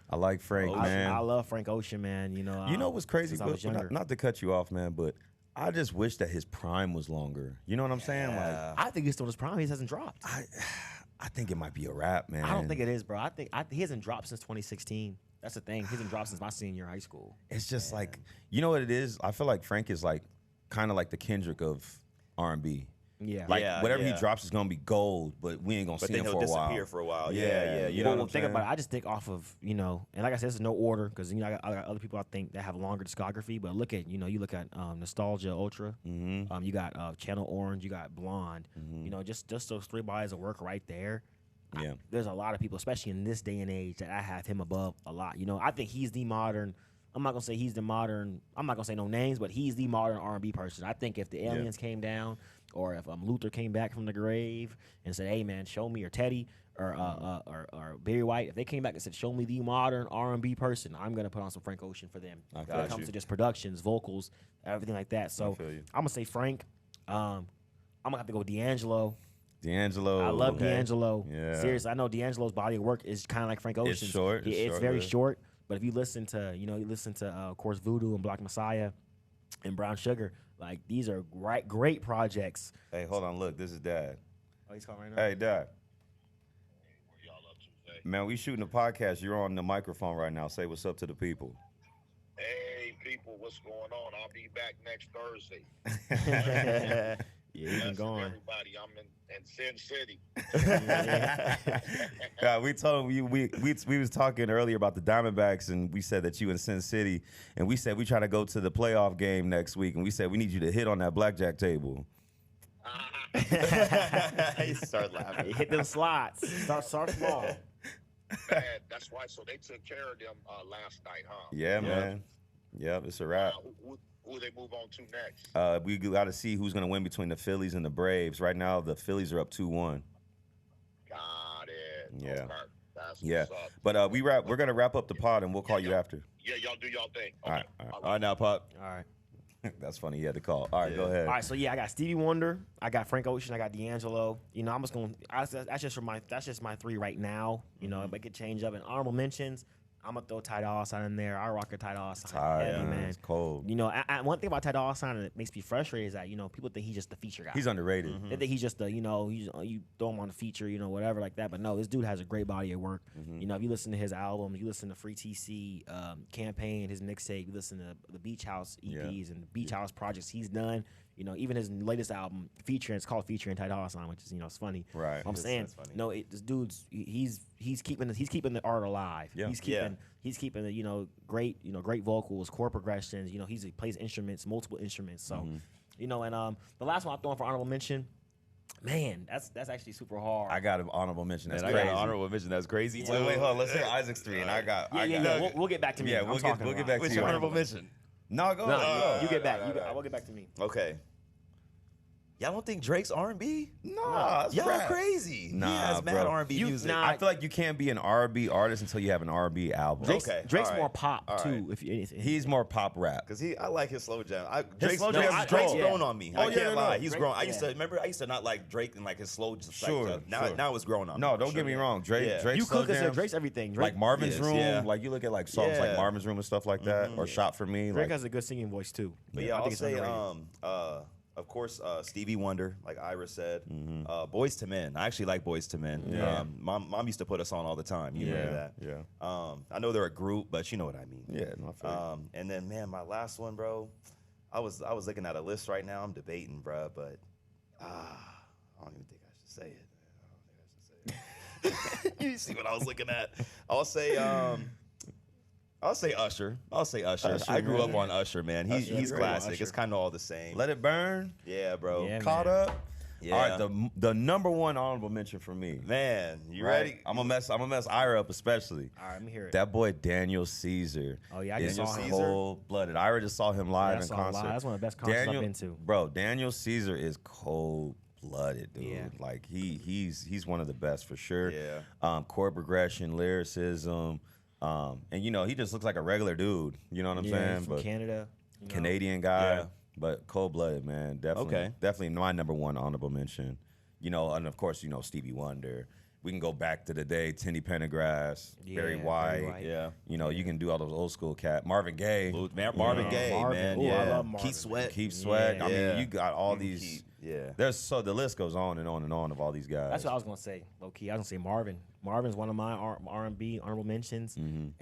I like Frank, man. I love Frank Ocean, man. You know what's crazy? But, Since I was younger. not to cut you off, man, but I just wish that his prime was longer. You know what I'm saying? Like, I think he's still in his prime. He hasn't dropped. I think it might be a wrap, man. I don't think it is, bro. I think he hasn't dropped since 2016. That's the thing. He hasn't dropped since my senior year of high school. It's just like, you know what it is? I feel like Frank is like kind of like the Kendrick of R&B. Yeah. Like Yeah, whatever he yeah. drops is gonna be gold, but we ain't gonna But see then him he'll for a while. disappear for a while. Yeah, Yeah. you know Well, what I'm think saying? about it. I just think off of, and like I said, it's no order because I got other people I think that have longer discography. But look at, you look at Nostalgia Ultra. Mm-hmm. You got Channel Orange. You got Blonde. Just those 3 bodies of work right there. Yeah. There's a lot of people, especially in this day and age, that I have him above a lot. I think he's the modern. I'm not gonna say he's the modern. I'm not gonna say no names, but he's the modern R&B person. I think if the aliens came down, or if Luther came back from the grave and said, "Hey man, show me," or Teddy, or Barry White, if they came back and said, "Show me the modern R&B person," I'm gonna put on some Frank Ocean for them. When got it comes you. to just productions, vocals, everything like that. So feel you. I'm gonna say Frank. I'm gonna have to go with D'Angelo. D'Angelo. I love okay. D'Angelo. Yeah. Seriously, I know D'Angelo's body of work is kind of like Frank Ocean's. short, it's It's short, very yeah. short. But if you listen to, of course, Voodoo and Black Messiah and Brown Sugar, like these are great projects. Hey, hold on. Look, this is Dad. Oh, he's calling right now. Hey, Dad. Man, we shooting a podcast. You're on the microphone right now. Say what's up to the people. Hey, people, what's going on? I'll be back next Thursday. Yeah, he's been Blessing gone. everybody. I'm in Sin City. Yeah, we told him we was talking earlier about the Diamondbacks, and we said that you in Sin City, and we said we try to go to the playoff game next week, and we said we need you to hit on that blackjack table. He started laughing. Hit them slots. Start small. Man, that's why. So they took care of them last night, huh? Yeah, man. Yep, it's a wrap. Who they move on to next? We got to see who's going to win between the Phillies and the Braves. Right now, the Phillies are up 2-1. Got it. Yeah. Okay. That's Yeah, what's up. but we're going to wrap up the pod, and we'll call you after. Yeah, y'all do y'all thing. All right, Okay. All right, now, Pop. All right. That's funny. He had to call. All right, go ahead. All right, so yeah, I got Stevie Wonder, I got Frank Ocean, I got D'Angelo. I'm just going. That's just my 3 right now. If I could change up and honorable mentions, I'm gonna throw Ty Dolla $ign in there. I rock a Ty Dolla $ign. Ty, heavy, man. it's cold. One thing about Ty Dolla $ign that makes me frustrated is that people think he's just the feature guy. He's underrated. They think he's just the you throw him on the feature, whatever like that. But no, this dude has a great body of work. If you listen to his albums, you listen to Free TC campaign, his mixtape, you listen to the Beach House EPs and the Beach House projects he's done. Even his latest album it's called Featuring Ty Dolla $ign, which is it's funny. Right. I'm saying that's funny. this dude's he's keeping the art alive. Yeah. He's keeping the great vocals, chord progressions. He plays instruments, multiple instruments. So and the last one I'm throwing for honorable mention, Man, that's actually super hard. I got an honorable mention. That's And I crazy. got an honorable mention. That's crazy too. Wait, hold on. Let's hear Isaac's 3, and I got. We'll get back to me. Yeah, I'm we'll talking get about- back to What's you. your honorable mention? No, go No, ahead. you get back. I will get back to me. Okay. Y'all don't think Drake's R&B? Nah, it's Y'all rap. crazy. Nah, he has mad bro. R&B music. nah. I feel like you can't be an R&B artist until you have an R&B album. Drake's all right, more pop all too. right. If you anything, He's more pop rap. Cause I like his slow jam. Drake's slow jams is Drake's cold. grown on me. Oh, I yeah, can't no, lie. no. He's Drake- grown. I yeah. used to not like Drake and like his slow. Sure, Now sure. now it's grown on me. No, don't For get me sure. wrong. Drake, Yeah. Drake's you slow could consider jams, Drake's everything. Drake, like Marvin's Yes, Room. yeah. Like you look at like songs like Yeah. Marvin's Room and stuff like that, or Shot for Me. Drake Like, has a good singing voice too. But I yeah, think I'll it's say underrated. of course Stevie Wonder, like Ira said. Boys to Men. I actually like Boys to Men. Yeah. Mom used to put us on all the time. You remember that? yeah. I know they're a group, but you know what I mean. Yeah, no, I feel you. And then man, my last one, bro. I was looking at a list right now. I'm debating, bro, but I don't even think I should say it. I don't think I should say it. You see what I was looking at? I'll say Usher. Usher, I grew up man. on Usher, man. Usher's He's great. classic. Usher. It's kind of all the same. Let It Burn. Yeah, bro. Yeah, Caught man. Up. Yeah. All right, the number one honorable mention for me. Man, you Right? ready? I'm gonna mess Ira up especially. All right, let me hear it. That boy Daniel Caesar. Oh, yeah, I is just saw him. cold blooded. Ira just saw him live Yeah, I in saw him concert. live. That's one of the best concerts I've been to. Bro, Daniel Caesar is cold blooded, dude. Yeah. Like he's one of the best for sure. Yeah. Chord progression, lyricism, and he just looks like a regular dude. You know what I'm Yeah, saying? he's from Canada. you know. Canadian guy, Yeah. but cold blooded, man. Definitely, Okay. definitely my number one honorable mention. And of course, Stevie Wonder. We can go back to the day, Tindy Pendergrass, Barry Yeah, White. Barry White. Yeah. You can do all those old school Marvin Gaye, Marvin Yeah. Gaye, Marvin. man. Ooh, I yeah. love Marvin. Keith Sweat. Keith Sweat. Yeah. I mean, Yeah. you got all You can these. keep- yeah. The list goes on and on and on of all these guys. That's what I was gonna say, low key. I was gonna say Marvin. Marvin's one of my R&B honorable mentions, and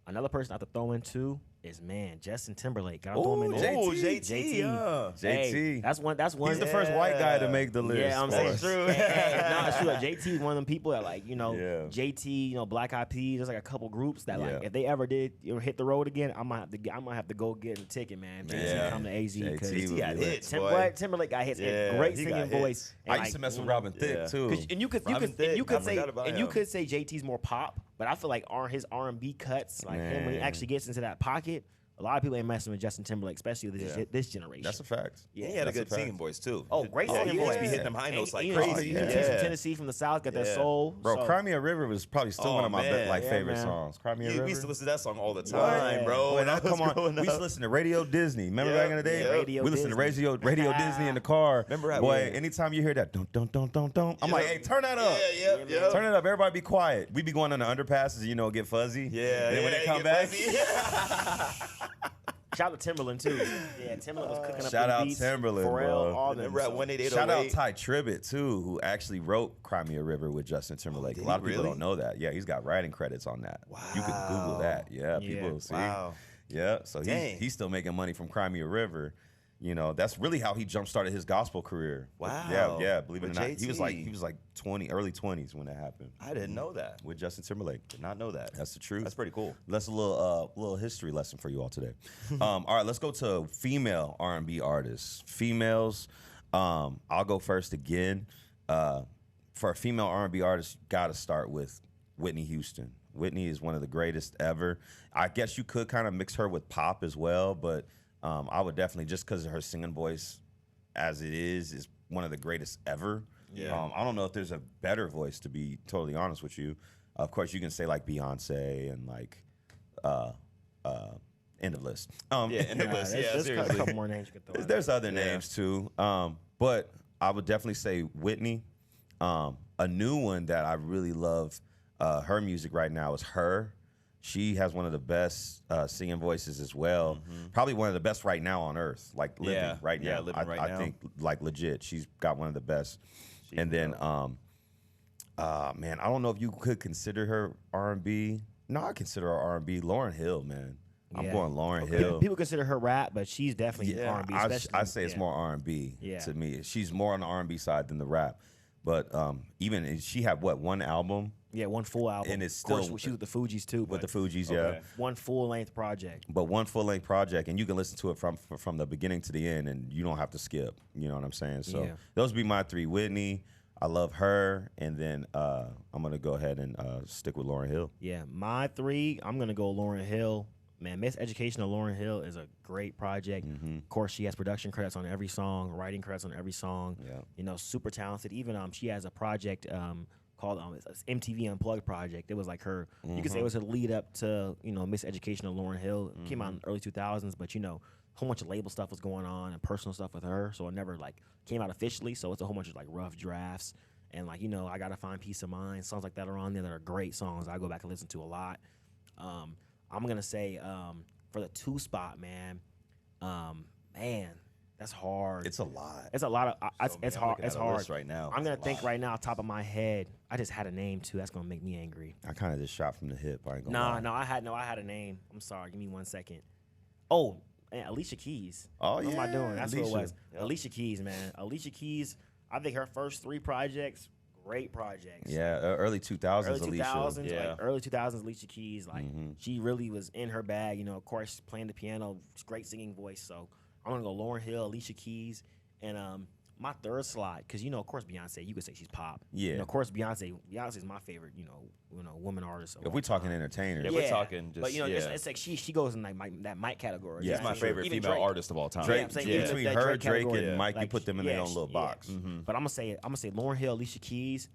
another person I have to throw in too is Justin Timberlake. Gotta throw him in there. Oh, JT. Yeah. Hey, JT. that's one. He's the first white guy to make the list. Yeah, I'm for saying us. true. Nah, it's true. JT is one of them people that Yeah. JT, Black Eyed Peas. There's like a couple groups that Yeah. if they ever did hit the road again, I might have to go get a ticket, man. JT Yeah. come to AZ because JT He got would be hits, boy. Timberlake got hits. Yeah, Great he singing got voice. hits. And I used to mess with Robin Thicke Yeah. too. and you could Robin Thicke, I say forgot about him. say JT's more pop, but I feel like his R&B cuts, like him when he Man. actually gets into that pocket, a lot of people ain't messing with Justin Timberlake, especially this generation. That's a fact. Yeah, he had a That's good fact. singing voice too. Oh, great Yeah, singing he voice. just be hitting them high notes like He's crazy. from Tennessee, from the South, got that Yeah. soul. Bro, so, Cry Me a River was probably still one of my man. Yeah, favorite man. songs. Cry Me a We River. used to listen to that song all the What? time, bro. Boy, When I that, was come on. growing We used to up. listen to Radio Disney. Remember Yeah, back in the day? yeah. Radio we listened to Disney. Radio Disney in the car. Remember that? Boy, Yeah. anytime you hear that, don't, I'm like, hey, turn that up. Yeah. Turn it up. Everybody be quiet. We be going on the underpasses, get fuzzy. Yeah. And then when yeah, they come get back, fuzzy. Shout out to Timberland too. Yeah, Timberland was cooking up Shout them out beats. Timberland, Pharrell, bro. all them. Remember at so. 18808? shout out Ty Tribbett too, who actually wrote "Cry Me a River" with Justin Timberlake. did A lot of he people really? don't know that. Yeah, he's got writing credits on that. You could Google Wow. that. Yeah, Yeah. people see. Wow. Yeah, so Dang. he's still making money from "Cry Me a River." That's really how he jump started his gospel career. Wow. Yeah. Believe it or With not, he was JT. like early 20s when that happened I didn't know that. with Justin Timberlake. Did not know that. That's the truth. That's pretty cool. That's a little history lesson for you all today. All right, let's go to female R&B artists. Females, I'll go first again. For a female R&B artist, got to start with Whitney Houston. Whitney is one of the greatest ever. I guess you could kind of mix her with pop as well, but I would definitely, just because of her singing voice as it is one of the greatest ever. Yeah. I don't know if there's a better voice, to be totally honest with you. Of course, you can say like Beyonce and like end of list. Yeah, end of list. Yeah, There's a seriously. couple more names you could throw. in. There's other names too, but I would definitely say Whitney. A new one that I really love her music right now is Her. She has one of the best singing voices as well. Probably one of the best right now on earth, like living Yeah, right yeah, now. living right I now. think like legit, she's got one of the best. And then, man, I don't know if you could consider her R&B. No, I consider her R&B. Lauryn Hill, man. I'm Yeah. going Lauryn People, Hill. people consider her rap, but she's definitely R&B. I say it's more R&B Yeah. to me. She's more on the R&B side than the rap. But even she had one album Yeah, one full album. And it's of course, still- she was with the Fugees too. with the but Fugees, Okay. one full length project. But one full length project, and you can listen to it from the beginning to the end, and you don't have to skip. You know what I'm saying? So Yeah. those would be my three. Whitney, I love her, and then I'm gonna go ahead and stick with Lauryn Hill. Yeah, my three, I'm gonna go Lauryn Hill. Man, Miss Education of Lauryn Hill is a great project. Of course, she has production credits on every song, writing credits on every song. Yeah. You know, super talented. Even she has a project called it's MTV Unplugged project. It was like her. You could say it was a lead up to Miss Education of Lauryn Hill. It came out in the early 2000s, but a whole bunch of label stuff was going on and personal stuff with her, so it never like came out officially. So it's a whole bunch of like rough drafts and like I Gotta Find Peace of Mind, songs like that are on there that are great songs. I go back and listen to a lot. I'm gonna say for the 2 spot, man, that's hard. It's a lot. It's a lot of. It's I'm hard. looking It's at a hard list right now. I'm gonna It's a think lot. right now, top of my head. I just had a name too. That's gonna make me angry. I kind of just shot from the hip. I ain't gonna lie. I had a name. I'm sorry. Give me 1 second. Oh, man, Alicia Keys. Oh, What am I yeah, doing? That's what Alicia. it was. Alicia Keys, man. Alicia Keys. I think her first 3 projects, great projects. Yeah, early 2000s, Early Alicia. 2000s, Yeah. like early 2000s, Alicia Keys, like she really was in her bag. Of course, playing the piano, great singing voice. So I'm gonna go Lauryn Hill, Alicia Keys, and my third slot, because of course Beyonce, you could say she's pop. Yeah. Of course Beyonce's my favorite, woman artist. If we're talking entertainers, Yeah, we're talking but just, yeah. it's like she goes in like that Mike category. Yeah. You She's know my what I mean? favorite Even female Drake. artist of all time. Drake, I'm saying yeah. even between that her, Drake Drake, category, and Mike, you like, put them in their own little yeah. box. But I'm gonna say Lauryn Hill, Alicia Keys,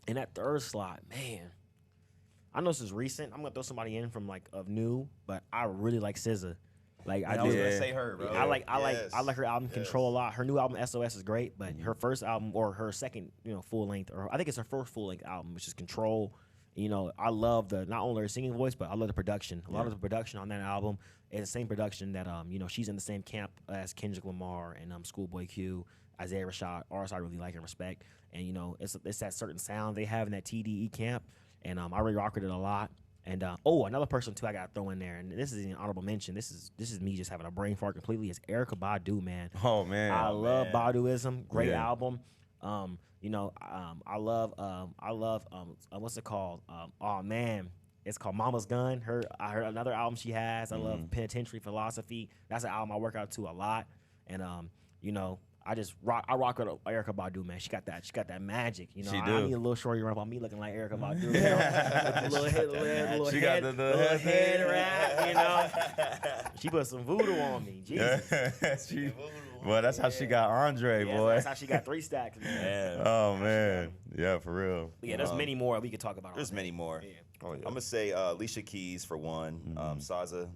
in that third slot, man. I know this is recent. I'm gonna throw somebody in from like of new, but I really like SZA. Like I was do. gonna say her, bro. I like Yes. her album Yes. Control a lot. Her new album SOS is great, but her first album or her second, full length, or I think it's her first full length album, which is Control. I love not only her singing voice, but I love the production. A lot of the production on that album is the same production that she's in the same camp as Kendrick Lamar and Schoolboy Q, Isaiah Rashad, artists I really like and respect. And it's that certain sound they have in that TDE camp, and I really rock with it a lot. And another person too I gotta throw in there, and this is an honorable mention. This is me just having a brain fart completely. Is Erykah Badu, man. Oh man, I love Baduism. Great Yeah. album. I love what's it called? Oh man, it's called Mama's Gun. I heard another album she has. I love Penitentiary Philosophy. That's an album I work out to a lot. And I rock with Erykah Badu, man. She got that magic. She I do. need a little shorty around about me looking like Erykah Badu. With the little She got head, the little head head thing. wrap. She put some voodoo on me. Jesus. Well, that's how she got Andre, Yeah, boy. that's how she got 3 stacks, man. Man. Oh man, yeah, for real. Yeah, there's many more we could talk about. There's all day. many more. Yeah. Oh, yeah. I'm gonna say Alicia Keys for one. Saza,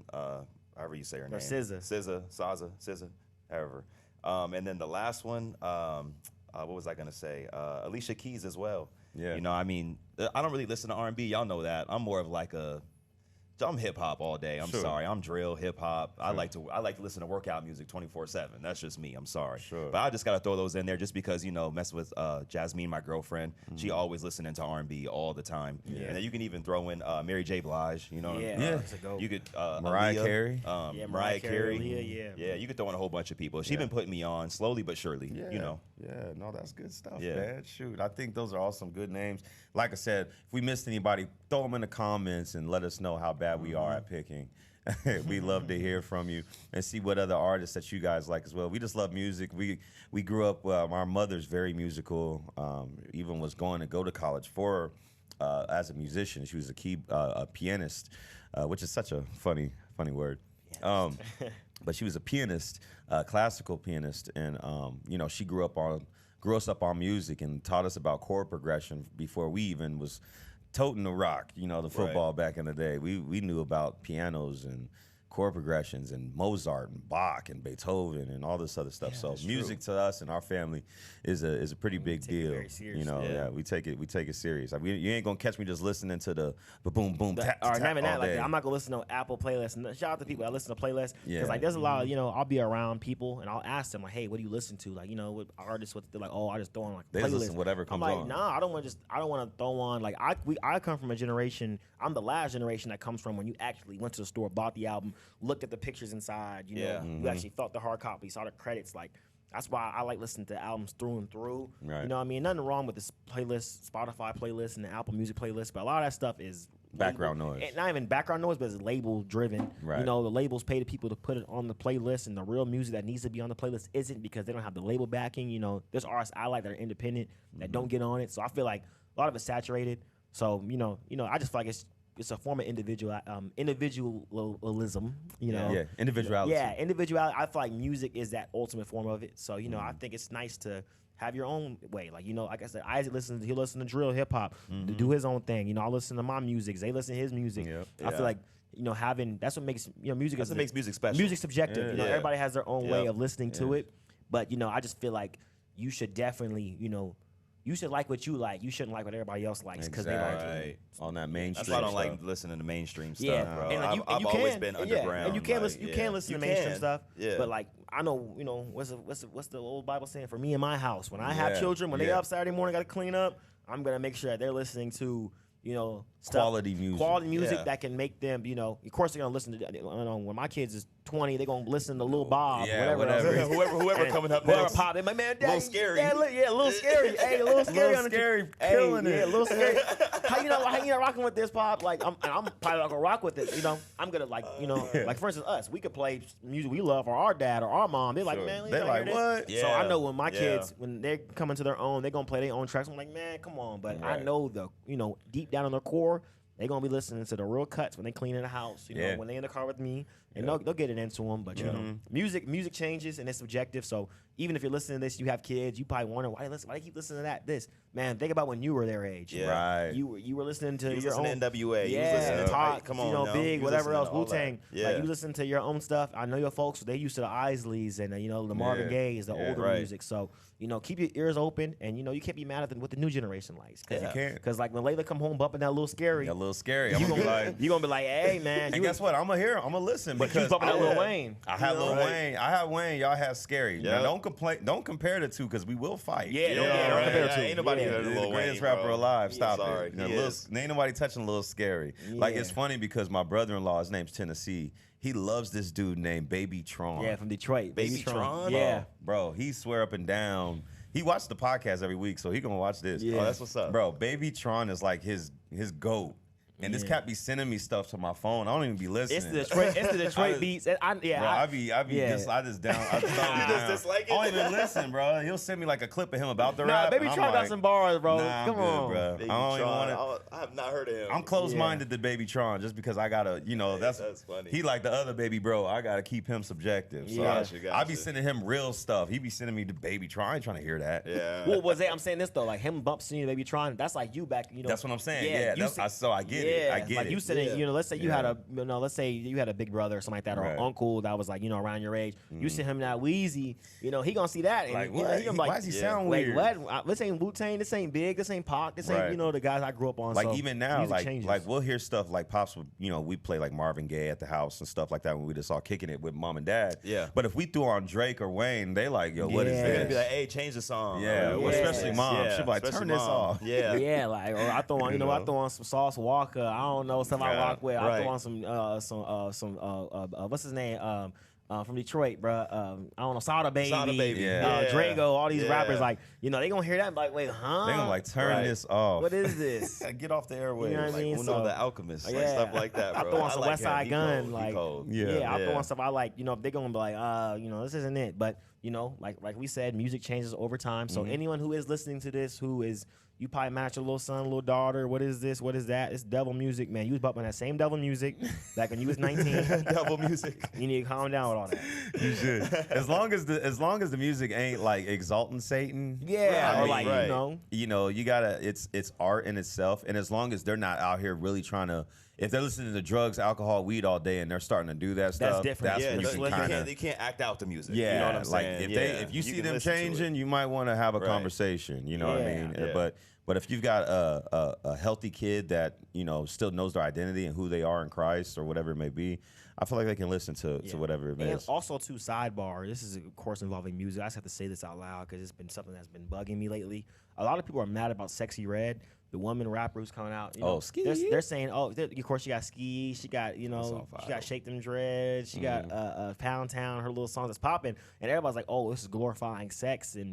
however you say her name. SZA, however. And then the last one, what was I gonna say? Alicia Keys as well. Yeah. I mean, I don't really listen to R&B. Y'all know that. I'm more of like I'm hip hop all day. I'm Sure. sorry. I'm drill, hip hop. I like to listen to workout music 24/7. That's just me. I'm sorry. Sure. But I just gotta throw those in there just because messing with Jasmine, my girlfriend. She always listening to R&B all the time. Yeah. And then you can even throw in Mary J. Blige. Yeah, Yeah. that's a go. You could Mariah Aaliyah, Carey. Yeah, Mariah Carey. Aaliyah, yeah. Yeah, you could throw in a whole bunch of people. She's been putting me on slowly but surely. Yeah, no, that's good stuff, Yeah. man. Shoot, I think those are all some good names. Like I said, if we missed anybody, throw them in the comments and let us know how bad we are at picking. We love to hear from you and see what other artists that you guys like as well. We just love music. We grew up. Our mother's very musical. Even was going to go to college for as a musician. She was a pianist, which is such a funny word. But she was a pianist, classical pianist, and she grew us up on music and taught us about chord progression before we even was toting the rock, the football back in the day. We knew about pianos and chord progressions and Mozart and Bach and Beethoven and all this other stuff. So music to us and our family is a pretty big take it deal. very serious. Yeah, we take it serious. I mean, you ain't gonna catch me just listening to the boom boom tap Or not tap even all that, like day. I'm not gonna listen to Apple playlists. Shout out to people that listen to playlists because Yeah. like there's a lot of I'll be around people and I'll ask them like, hey, what do you listen to? Like what artists? What they're like? Oh, I just throw on like a They just playlist. listen to whatever comes I'm like, on. nah, I don't want to throw on like I come from a generation. I'm the last generation that comes from when you actually went to the store, bought the album, looked at the pictures inside. Yeah. You actually felt the hard copy, saw the credits. Like That's why I like listening to albums through and through. Right. You know what I mean? Nothing wrong with this playlist, Spotify playlist and the Apple Music playlist, but a lot of that stuff is Background noise. And not even background noise, but it's label driven. Right. You know, the labels pay the people to put it on the playlist, and the real music that needs to be on the playlist isn't because they don't have the label backing. You know, there's artists I like that are independent that don't get on it. So I feel like a lot of it's saturated. So, you know, I just feel like it's a form of individualism, you know. Yeah, individuality. Yeah, individuality. I feel like music is that ultimate form of it. So, you know, I think it's nice to have your own way. Like, you know, like I said, Isaac he'll listen to drill, hip hop, to do his own thing. You know, I listen to my music. They listen to his music. Yep. I feel like, you know, that's what makes, you know, music That's what makes music special. Music's subjective. You know, everybody has their own way of listening to Yeah. it. But, you know, I just feel like you should definitely, you know, you should like what you like. You shouldn't like what everybody else likes because they like it. Right. On that mainstream. That's why I don't stuff. like listening to mainstream stuff, Yeah, bro. and like I've always been underground. and you can like, listen. You yeah. can listen You to mainstream can. stuff. Yeah. But like I know, you know, what's the old Bible saying? For me and my house, when I have Yeah, children, when they yeah. up Saturday morning, got to clean up. I'm gonna make sure that they're listening to, you know, stuff, Quality music. quality music Yeah. that can make them, you know. Of course, they're gonna listen to. You know, when my kids is 20, they're gonna listen to Lil Bob, Yeah, whatever. whatever. else. Whoever And coming up whoever next. pop, they like, man, Lil Daddy, Scary. yeah, a little scary. Hey, a little scary. Lil on the- Scary, Hey, killing it. Yeah, a little scary. How you not rocking with this pop? Like, I'm probably not gonna rock with it. You know, I'm gonna like, you know, like for instance, us, we could play music we love or our dad or our mom. They're like, Sure. man, we They're ain't trying to like, hear this. what? So Yeah. I know when my Yeah. kids, when they're coming to their own, they're gonna play their own tracks. I'm like, man, come on. But I Right. know you know, deep down in their core, they're gonna be listening to the real cuts when they clean in the house. You know, Yeah. when they in the car with me, and they'll get it into them. But you know, music changes and it's subjective. So even if you're listening to this, you have kids, you probably wonder why they keep listening to this. Man, think about when you were their age. Yeah. Right. You were listening to You was your listening own to NWA. You was yeah, listening to Talk, come on, you know, now. Big, You was whatever listening else, to all Wu Tang. that. Yeah. Like you listen to your own stuff. I know your folks; they used to the Isleys and you know the Marvin Yeah. Gaye's, the Yeah. older Right. music. So you know, keep your ears open, and you know you can't be mad at what the new generation likes. You can't. Because like when Layla come home bumping that little scary, Yeah, a little scary. I'm you gonna be gonna like, you gonna be like, hey man, and you guess what? I'm gonna hear. I'm gonna listen but you because bumping that I Lil had- Wayne. I had You know? Lil Wayne. I had Wayne. Y'all have scary. Yeah. Now don't complain. Don't compare the two because we will fight. Yeah, You yeah, know what yeah, I don't mean? compare the two. Ain't nobody Yeah. better He's than the Lil greatest Wayne, rapper bro. alive. Stop Sorry, it. You know, he is. ain't nobody touching Lil Scary. Like Yeah. it's funny because my brother-in-law, his name's Tennessee. He loves this dude named Baby Tron. Yeah, from Detroit, Baby Tron? Yeah, Bro, he swear up and down. He watched the podcast every week, so he gonna watch this. Yeah. Oh, that's what's up. Bro, Baby Tron is like his goat. And this cat be sending me stuff to my phone. I don't even be listening. it's the Detroit, I Detroit just- beats. Bro, I be yeah. I just down. I just, dislike it? I don't even listen, bro. He'll send me like a clip of him about the Nah, rap. Baby and I'm Tron got like, some bars, bro. Nah, I'm Come good, on, bro. Baby I don't even Tron. want to. I have not heard of him. I'm close-minded to Baby Tron just because I gotta, you know, that's funny. He like the other baby bro. I gotta keep him subjective. So Yeah. Gotcha. I be sending him real stuff. He be sending me the Baby Tron. I ain't trying to hear that. Yeah. What was it? I'm saying this though, like him bump seeing Baby Tron. That's like you back, you know. That's what I'm saying. Yeah, you that's, so I get it. I get like it. you sitting, you know. Let's say you Yeah. had let's say you had a big brother or something like that, or Right. an uncle that was like, you know, around your age. You send him that Wheezy, you know, he gonna see that. And, Like, you know, what? he gonna be like, Why does he sound like, weird? what? This ain't Wu Tang. This ain't Big. This ain't Pac. This ain't Right. you know the guys I grew up on. Like so even now, music like changes. like we'll hear stuff like Pops would, you know, we play like Marvin Gaye at the house and stuff like that when we just all kicking it with mom and dad. Yeah. But if we threw on Drake or Wayne, they like, yo, what is Yeah. They're gonna this? be like, hey, change the song. Yeah, Or, well, Yeah. especially mom. Yeah, She'll be like, especially turn this mom. off. Yeah. Yeah, like or I throw on, you know, I know? throw on some Sauce Walker. I don't know stuff I Yeah, rock with. I right. throw on some what's his name? From Detroit, bro. I don't know, Sada Baby, Sada Baby. Yeah. Drago, all these Yeah. rappers, like, you know, they gonna hear that and be like, wait, huh? They gonna like turn Right. this off. What is this? Get off the airwaves. You know what I Like mean? Uno So- the Alchemist, like Yeah. stuff like that, I bro. throw on some like West him. Side He Gun, cold. He like, cold. yeah, I throw on stuff I like. You know, they're gonna be like, you know, this isn't it. But you know, like we said, music changes over time. So anyone who is listening to this, who is you probably match your little son, little daughter. What is this? What is that? It's devil music, man. You was bumping that same devil music back when you was 19. Devil music. You need to calm down with all that. You should. As long as the music ain't like exalting Satan. Yeah, I or mean, like right. you know. you gotta. It's art in itself, and as long as they're not out here really trying to. If they're listening to drugs, alcohol, weed all day, and they're starting to do that stuff, different. That's Yeah, when you you can kind can't, of. they can't act out the music. Yeah, you know what I'm like saying? if Yeah. if you see can them listen to it. changing, you might want to have a Right. conversation. You know what I Yeah. mean? Yeah. But if you've got a healthy kid that still knows their identity and who they are in Christ or whatever it may be, I feel like they can listen to whatever it And is. also, too, sidebar, this is, of course, involving music. I just have to say this out loud because it's been something that's been bugging me lately. A lot of people are mad about Sexy Red, the woman rapper who's coming out. Ski. They're saying, of course, she got Ski. She got, she got Shake Them Dreads. She got Pound Town, her little song that's popping. And everybody's like, oh, this is glorifying sex. And,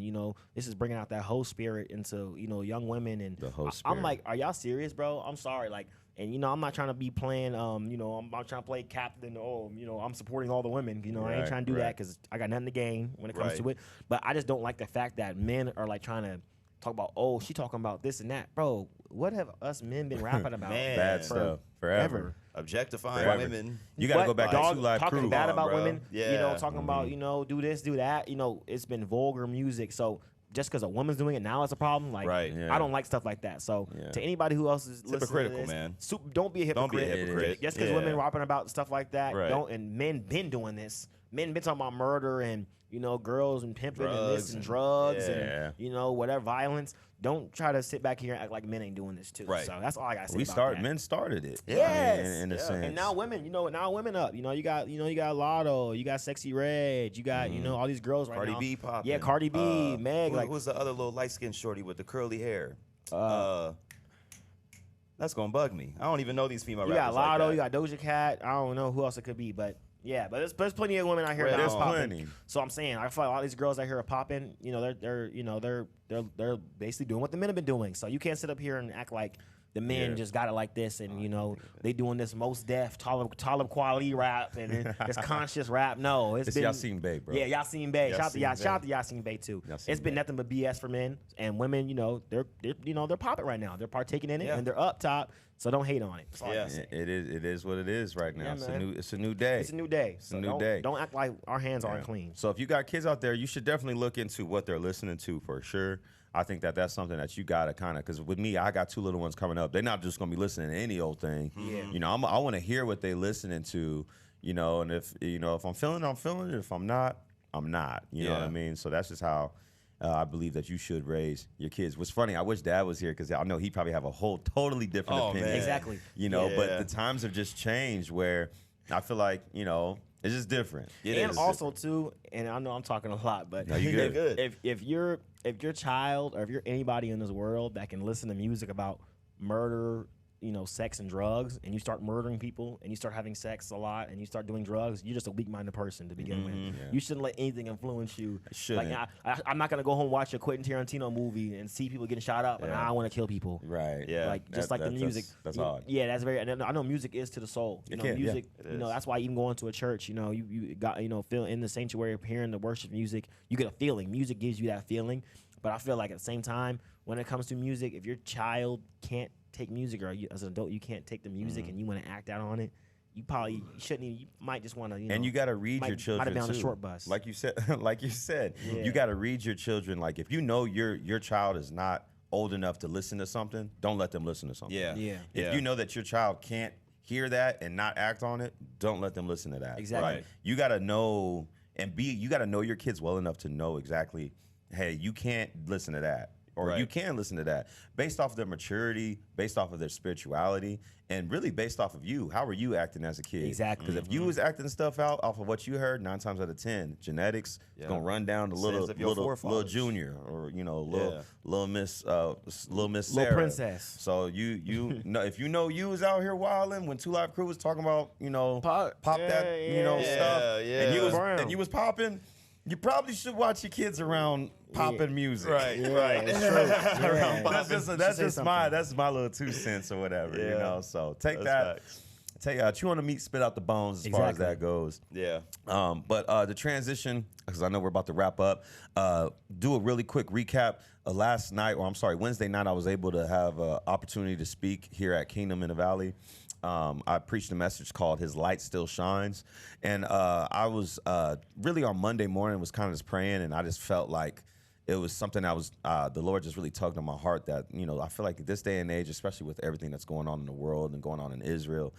this is bringing out that hoe spirit into, young women. And The hoe I'm spirit. like, are y'all serious, bro? I'm sorry. Like, and I'm not trying to be playing, I'm not trying to play captain. I'm supporting all the women. I ain't trying to do that because I got nothing to gain when it comes to it. But I just don't like the fact that men are like trying to talk about, oh, she talking about this and that, bro. What have us men been rapping about? Man. Bad stuff forever. Objectifying Forever. women. You got to What? go back Dog to Two Live talking Crew. bad Come on, about bro. women. Yeah. Talking about do this, do that. It's been vulgar music. So just because a woman's doing it now is a problem. Like, Right. Yeah. I don't like stuff like that. So Yeah. to anybody who else is listening hypocritical, to this, man. don't be a Don't hypocrite. be a hypocrite. Just because Yeah. women rapping about stuff like that, Right. don't. And men been doing this. Men been talking about murder and girls and pimping and this and drugs Yeah. and whatever violence. Don't try to sit back here and act like men ain't doing this too. Right. So that's all I gotta say. That. Men started it. Yes. In a sense. And now women, now women up. You got Lotto, you got Sexy Red, you got all these girls right Cardi now. B popping. Yeah, Cardi B, Meg. Who was the other little light skinned shorty with the curly hair? Uh, That's gonna bug me. I don't even know these female you got rappers like Lotto, that. you got Doja Cat. I don't know who else it could be, but yeah, but there's plenty of women out here Right, that there's are popping. plenty. So I'm saying, I feel like a lot of these girls out here are popping. They're basically doing what the men have been doing. So you can't sit up here and act like the men just got it like this, and they doing this most deaf, Talib quality rap and this conscious rap. No, It's been Yasin Bey, bro. Yeah, Yasin Bey. Shout Yasin out to Yasin Bey too. Yasin It's been Bey. nothing but BS for men and women. They're popping right now. They're partaking in it Yeah. and they're up top. So don't hate on it. That's all I Yeah. gotta say. It is what it is right now. Yeah, it's man. a new day. It's a new day. It's a new day. Don't act like our hands aren't clean. So if you got kids out there, you should definitely look into what they're listening to for sure. I think that's something that you gotta kind of, because with me, I got two little ones coming up. They're not just gonna be listening to any old thing. Yeah. I want to hear what they listening to. And if if I'm feeling it, I'm feeling it. If I'm not, I'm not. You know what I Yeah. mean? So that's just how I believe that you should raise your kids. What's funny, I wish Dad was here because I know he probably have a whole totally different Oh, opinion. man. Exactly. But Yeah. the times have just changed where I feel like it's just different. It And is. also too, and I know I'm talking a lot, but No, you good. Good. if your child or if you're anybody in this world that can listen to music about murder, sex and drugs, and you start murdering people and you start having sex a lot and you start doing drugs, you're just a weak-minded person to begin with. Yeah. You shouldn't let anything influence you. Shouldn't. Like I'm not gonna go home and watch a Quentin Tarantino movie and see people getting shot up and Yeah. I want to kill people. Right. Yeah. Like just like the music. That's You- odd. Yeah, that's very. And I know music is to the soul. It can, yeah. Music. It is. That's why even going to a church, you got feel in the sanctuary, hearing the worship music, you get a feeling. Music gives you that feeling. But I feel like at the same time, when it comes to music, if your child can't take music, or as an adult you can't take the music and you want to act out on it, you probably shouldn't. Even, you might just want to. And you got to read might- your might children have been on a too. short bus. Like you said, Yeah. you got to read your children. Like if you know your child is not old enough to listen to something, don't let them listen to something. Yeah. Yeah. If you know that your child can't hear that and not act on it, don't let them listen to that. Exactly. Right. You got to know you got to know your kids well enough to know exactly, hey, you can't listen to that. Or Right. you can listen to that based off of their maturity, based off of their spirituality, and really based off of you. How were you acting as a kid? Exactly. Because if you was acting stuff out off of what you heard, 9 times out of 10, genetics is Yeah. gonna run down to Sins little of your little forefathers. junior, or Yeah. little Miss Little Sarah. princess. So you know, if you was out here wilding when Two Live Crew was talking about pop Yeah, that yeah. stuff, Yeah, and you was Brown. and you was popping. You probably should watch your kids around popping music. Right. Yeah, Right. it's true. Yeah. That's just Should that's say just my little 2 cents or whatever, Yeah. So take That's that, chew on the meat, spit out the bones as far as Exactly. that goes. Yeah. But the transition, because I know we're about to wrap up. Do a really quick recap. Wednesday night, I was able to have an opportunity to speak here at Kingdom in the Valley. I preached a message called "His Light Still Shines," and I was really on Monday morning was kind of just praying, and I just felt like it was something that was the Lord just really tugged on my heart. That I feel like this day and age, especially with everything that's going on in the world and going on in Israel,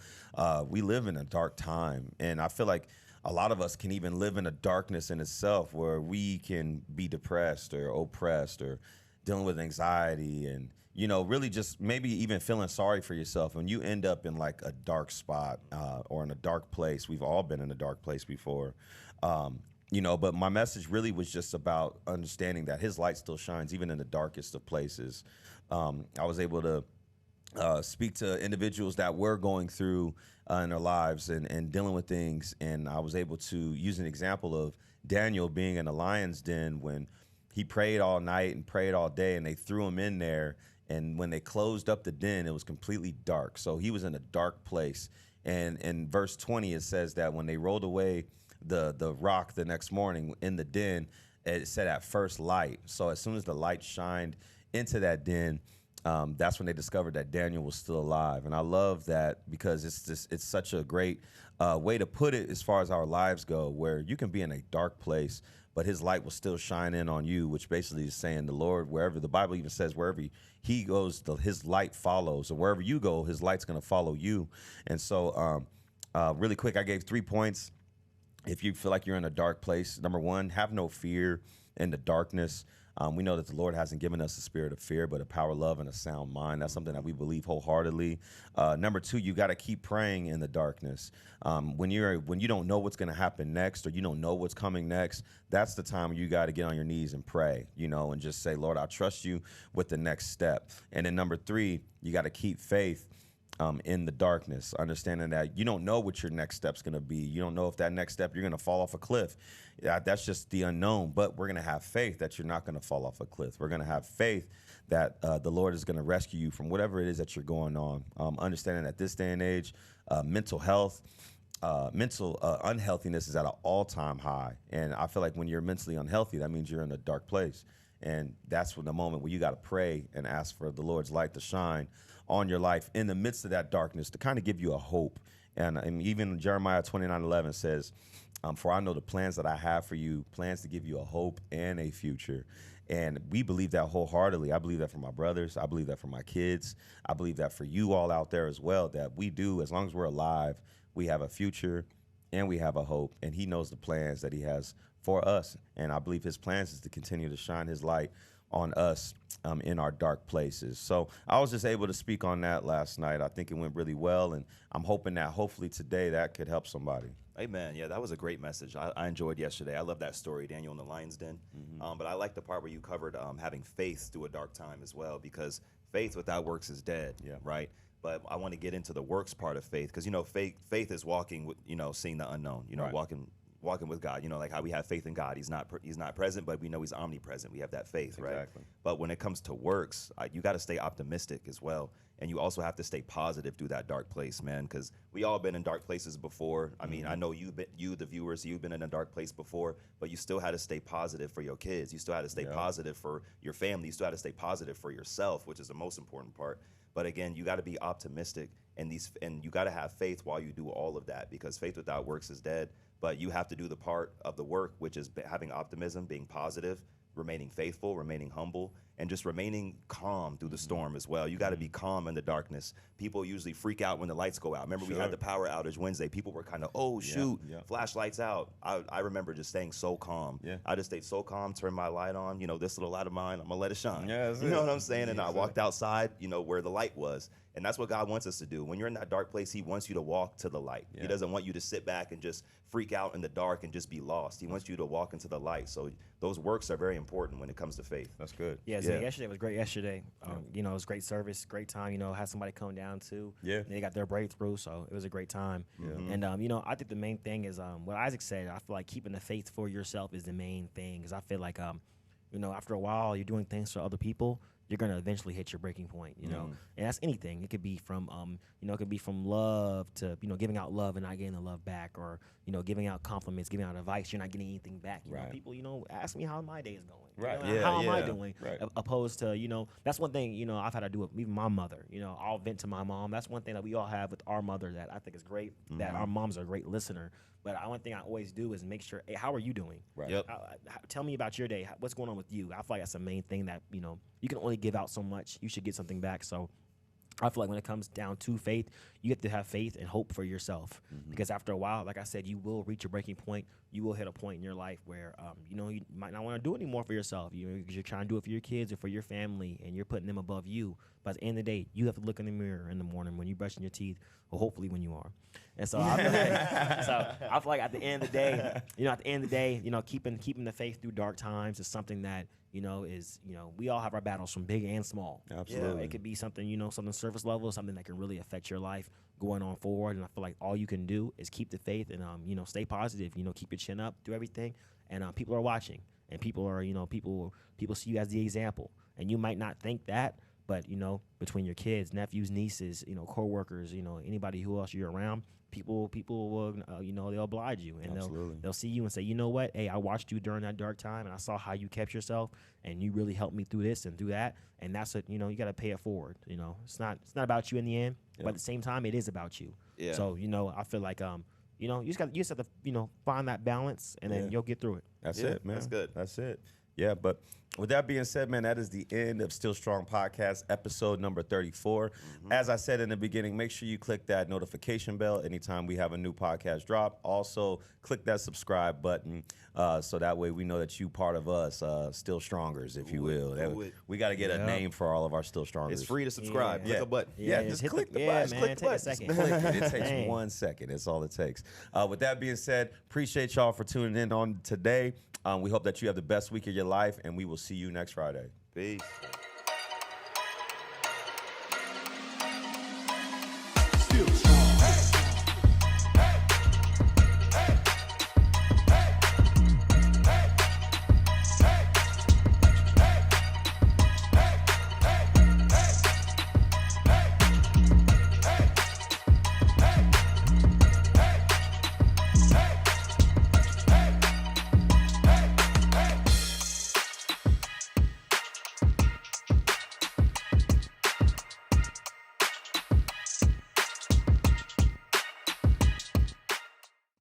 we live in a dark time, and I feel like a lot of us can even live in a darkness in itself, where we can be depressed or oppressed or dealing with anxiety and, you know, really just maybe even feeling sorry for yourself. When you end up in like a dark spot or in a dark place, we've all been in a dark place before. You know, but my message really was just about understanding that his light still shines even in the darkest of places. I was able to speak to individuals that were going through in their lives and dealing with things. And I was able to use an example of Daniel being in the lion's den when he prayed all night and prayed all day, and they threw him in there. And when they closed up the den, it was completely dark. So he was in a dark place. And in verse 20, it says that when they rolled away the rock the next morning in the den, it said at first light. So as soon as the light shined into that den, that's when they discovered that Daniel was still alive. And I love that because it's such a great way to put it as far as our lives go, where you can be in a dark place, but his light will still shine in on you, which basically is saying the Lord, wherever, the Bible even says wherever he goes, his light follows. And wherever you go, his light's going to follow you. And so really quick, I gave 3 points. If you feel like you're in a dark place, number one, have no fear in the darkness. We know that the Lord hasn't given us a spirit of fear, but a power, love, and a sound mind. That's something that we believe wholeheartedly. Number two, you got to keep praying in the darkness. When you don't know what's going to happen next, or you don't know what's coming next, that's the time you got to get on your knees and pray, you know, and just say, Lord, I trust you with the next step. And then number three, you got to keep faith in the darkness, understanding that you don't know what your next step's going to be. You don't know if that next step you're going to fall off a cliff. That's just the unknown. But we're going to have faith that you're not going to fall off a cliff. We're going to have faith that the Lord is going to rescue you from whatever it is that you're going on. Understanding that this day and age, mental health, mental unhealthiness is at an all-time high. And I feel like when you're mentally unhealthy, that means you're in a dark place. And that's when the moment where you got to pray and ask for the Lord's light to shine on your life in the midst of that darkness to kind of give you a hope. And even Jeremiah 29:11 says, for I know the plans that I have for you, plans to give you a hope and a future. And we believe that wholeheartedly. I believe that for my brothers. I believe that for my kids. I believe that for you all out there as well, that we do, as long as we're alive, we have a future and we have a hope. And he knows the plans that he has for us. And I believe his plans is to continue to shine his light on us in our dark places. So I was just able to speak on that last night. I think it went really well, and I'm hoping that hopefully today that could help somebody. Amen. Yeah, that was a great message. I enjoyed yesterday. I love that story, Daniel in the lion's den. But I like the part where you covered having faith through a dark time as well, because faith without works is dead, right? But I want to get into the works part of faith, because, you know, faith is walking with, you know, seeing the unknown, you know, walking with God, you know, like how we have faith in God. He's not present, but we know he's omnipresent. We have that faith, right? Exactly. But when it comes to works, you got to stay optimistic as well. And you also have to stay positive through that dark place, man, because we all been in dark places before. I mean, I know the viewers, you've been in a dark place before, but you still had to stay positive for your kids. You still had to stay positive for your family. You still had to stay positive for yourself, which is the most important part. But again, you got to be optimistic, and you got to have faith while you do all of that, because faith without works is dead. But you have to do the part of the work, which is having optimism, being positive, remaining faithful, remaining humble, and just remaining calm through the storm as well. You got to be calm in the darkness. People usually freak out when the lights go out. Remember, we had the power outage Wednesday. People were kind of, oh, shoot, flashlights out. I remember just staying so calm. I just stayed so calm, turned my light on. You know, this little light of mine, I'm going to let it shine. You know what I'm saying? And I walked outside, you know, where the light was. And that's what God wants us to do. When you're in that dark place, he wants you to walk to the light. He doesn't want you to sit back and just freak out in the dark and just be lost. He wants you to walk into the light. So those works are very important when it comes to faith. That's good. Yeah, so yesterday was great yesterday. You know, it was great service, great time. You know, had somebody come down too. And they got their breakthrough, so it was a great time. And, you know, I think the main thing is what Isaac said. I feel like keeping the faith for yourself is the main thing, because I feel like, you know, after a while, you're doing things for other people, you're gonna eventually hit your breaking point, you know, and that's anything. It could be from, you know, it could be from love to, you know, giving out love and not getting the love back, or, you know, giving out compliments, giving out advice, you're not getting anything back. You know, people, you know, ask me how my day is going. You know, how am I doing? Opposed to, you know, that's one thing, you know, I've had to do with even my mother. You know, I'll vent to my mom. That's one thing that we all have with our mother that I think is great. That our moms are a great listener. But one thing I always do is make sure, hey, how are you doing? Tell me about your day. What's going on with you? I feel like that's the main thing that, you know, you can only give out so much. You should get something back. So I feel like when it comes down to faith, you have to have faith and hope for yourself. Because after a while, like I said, you will reach a breaking point. You will hit a point in your life where, you might not want to do it anymore for yourself. You're trying to do it for your kids or for your family, and you're putting them above you. But at the end of the day, you have to look in the mirror in the morning when you're brushing your teeth, or hopefully when you are. And so I feel like at the end of the day, keeping the faith through dark times is something that, we all have our battles from big and small. Absolutely. It could be something, something surface level, something that can really affect your life going on forward. And I feel like all you can do is keep the faith and, stay positive, keep your chin up, do everything. And people are watching, and people are, people see you as the example. And you might not think that, but, between your kids, nephews, nieces, coworkers, anybody who else you're around, people will, they'll oblige you, and they'll see you and say, you know what, hey, I watched you during that dark time, and I saw how you kept yourself, and you really helped me through this and through that, and that's you got to pay it forward. It's not about you in the end, but at the same time, it is about you. Yeah. So I feel like you just have to find that balance, and then you'll get through it. That's it, man. That's good. That's it. Yeah, but with that being said, man, that is the end of Still Strong Podcast, episode number 34. As I said in the beginning, make sure you click that notification bell anytime we have a new podcast drop. Also, click that subscribe button so that way we know that you part of us, Still Strongers, if you will. We got to get a name for all of our Still Strongers. It's free to subscribe. Click a button. Yeah, just click the button. Man, Click the button. a second. Just click it. It takes 1 second. That's all it takes. With that being said, appreciate y'all for tuning in on today. We hope that you have the best week of your life, and we will see you next Friday. Peace.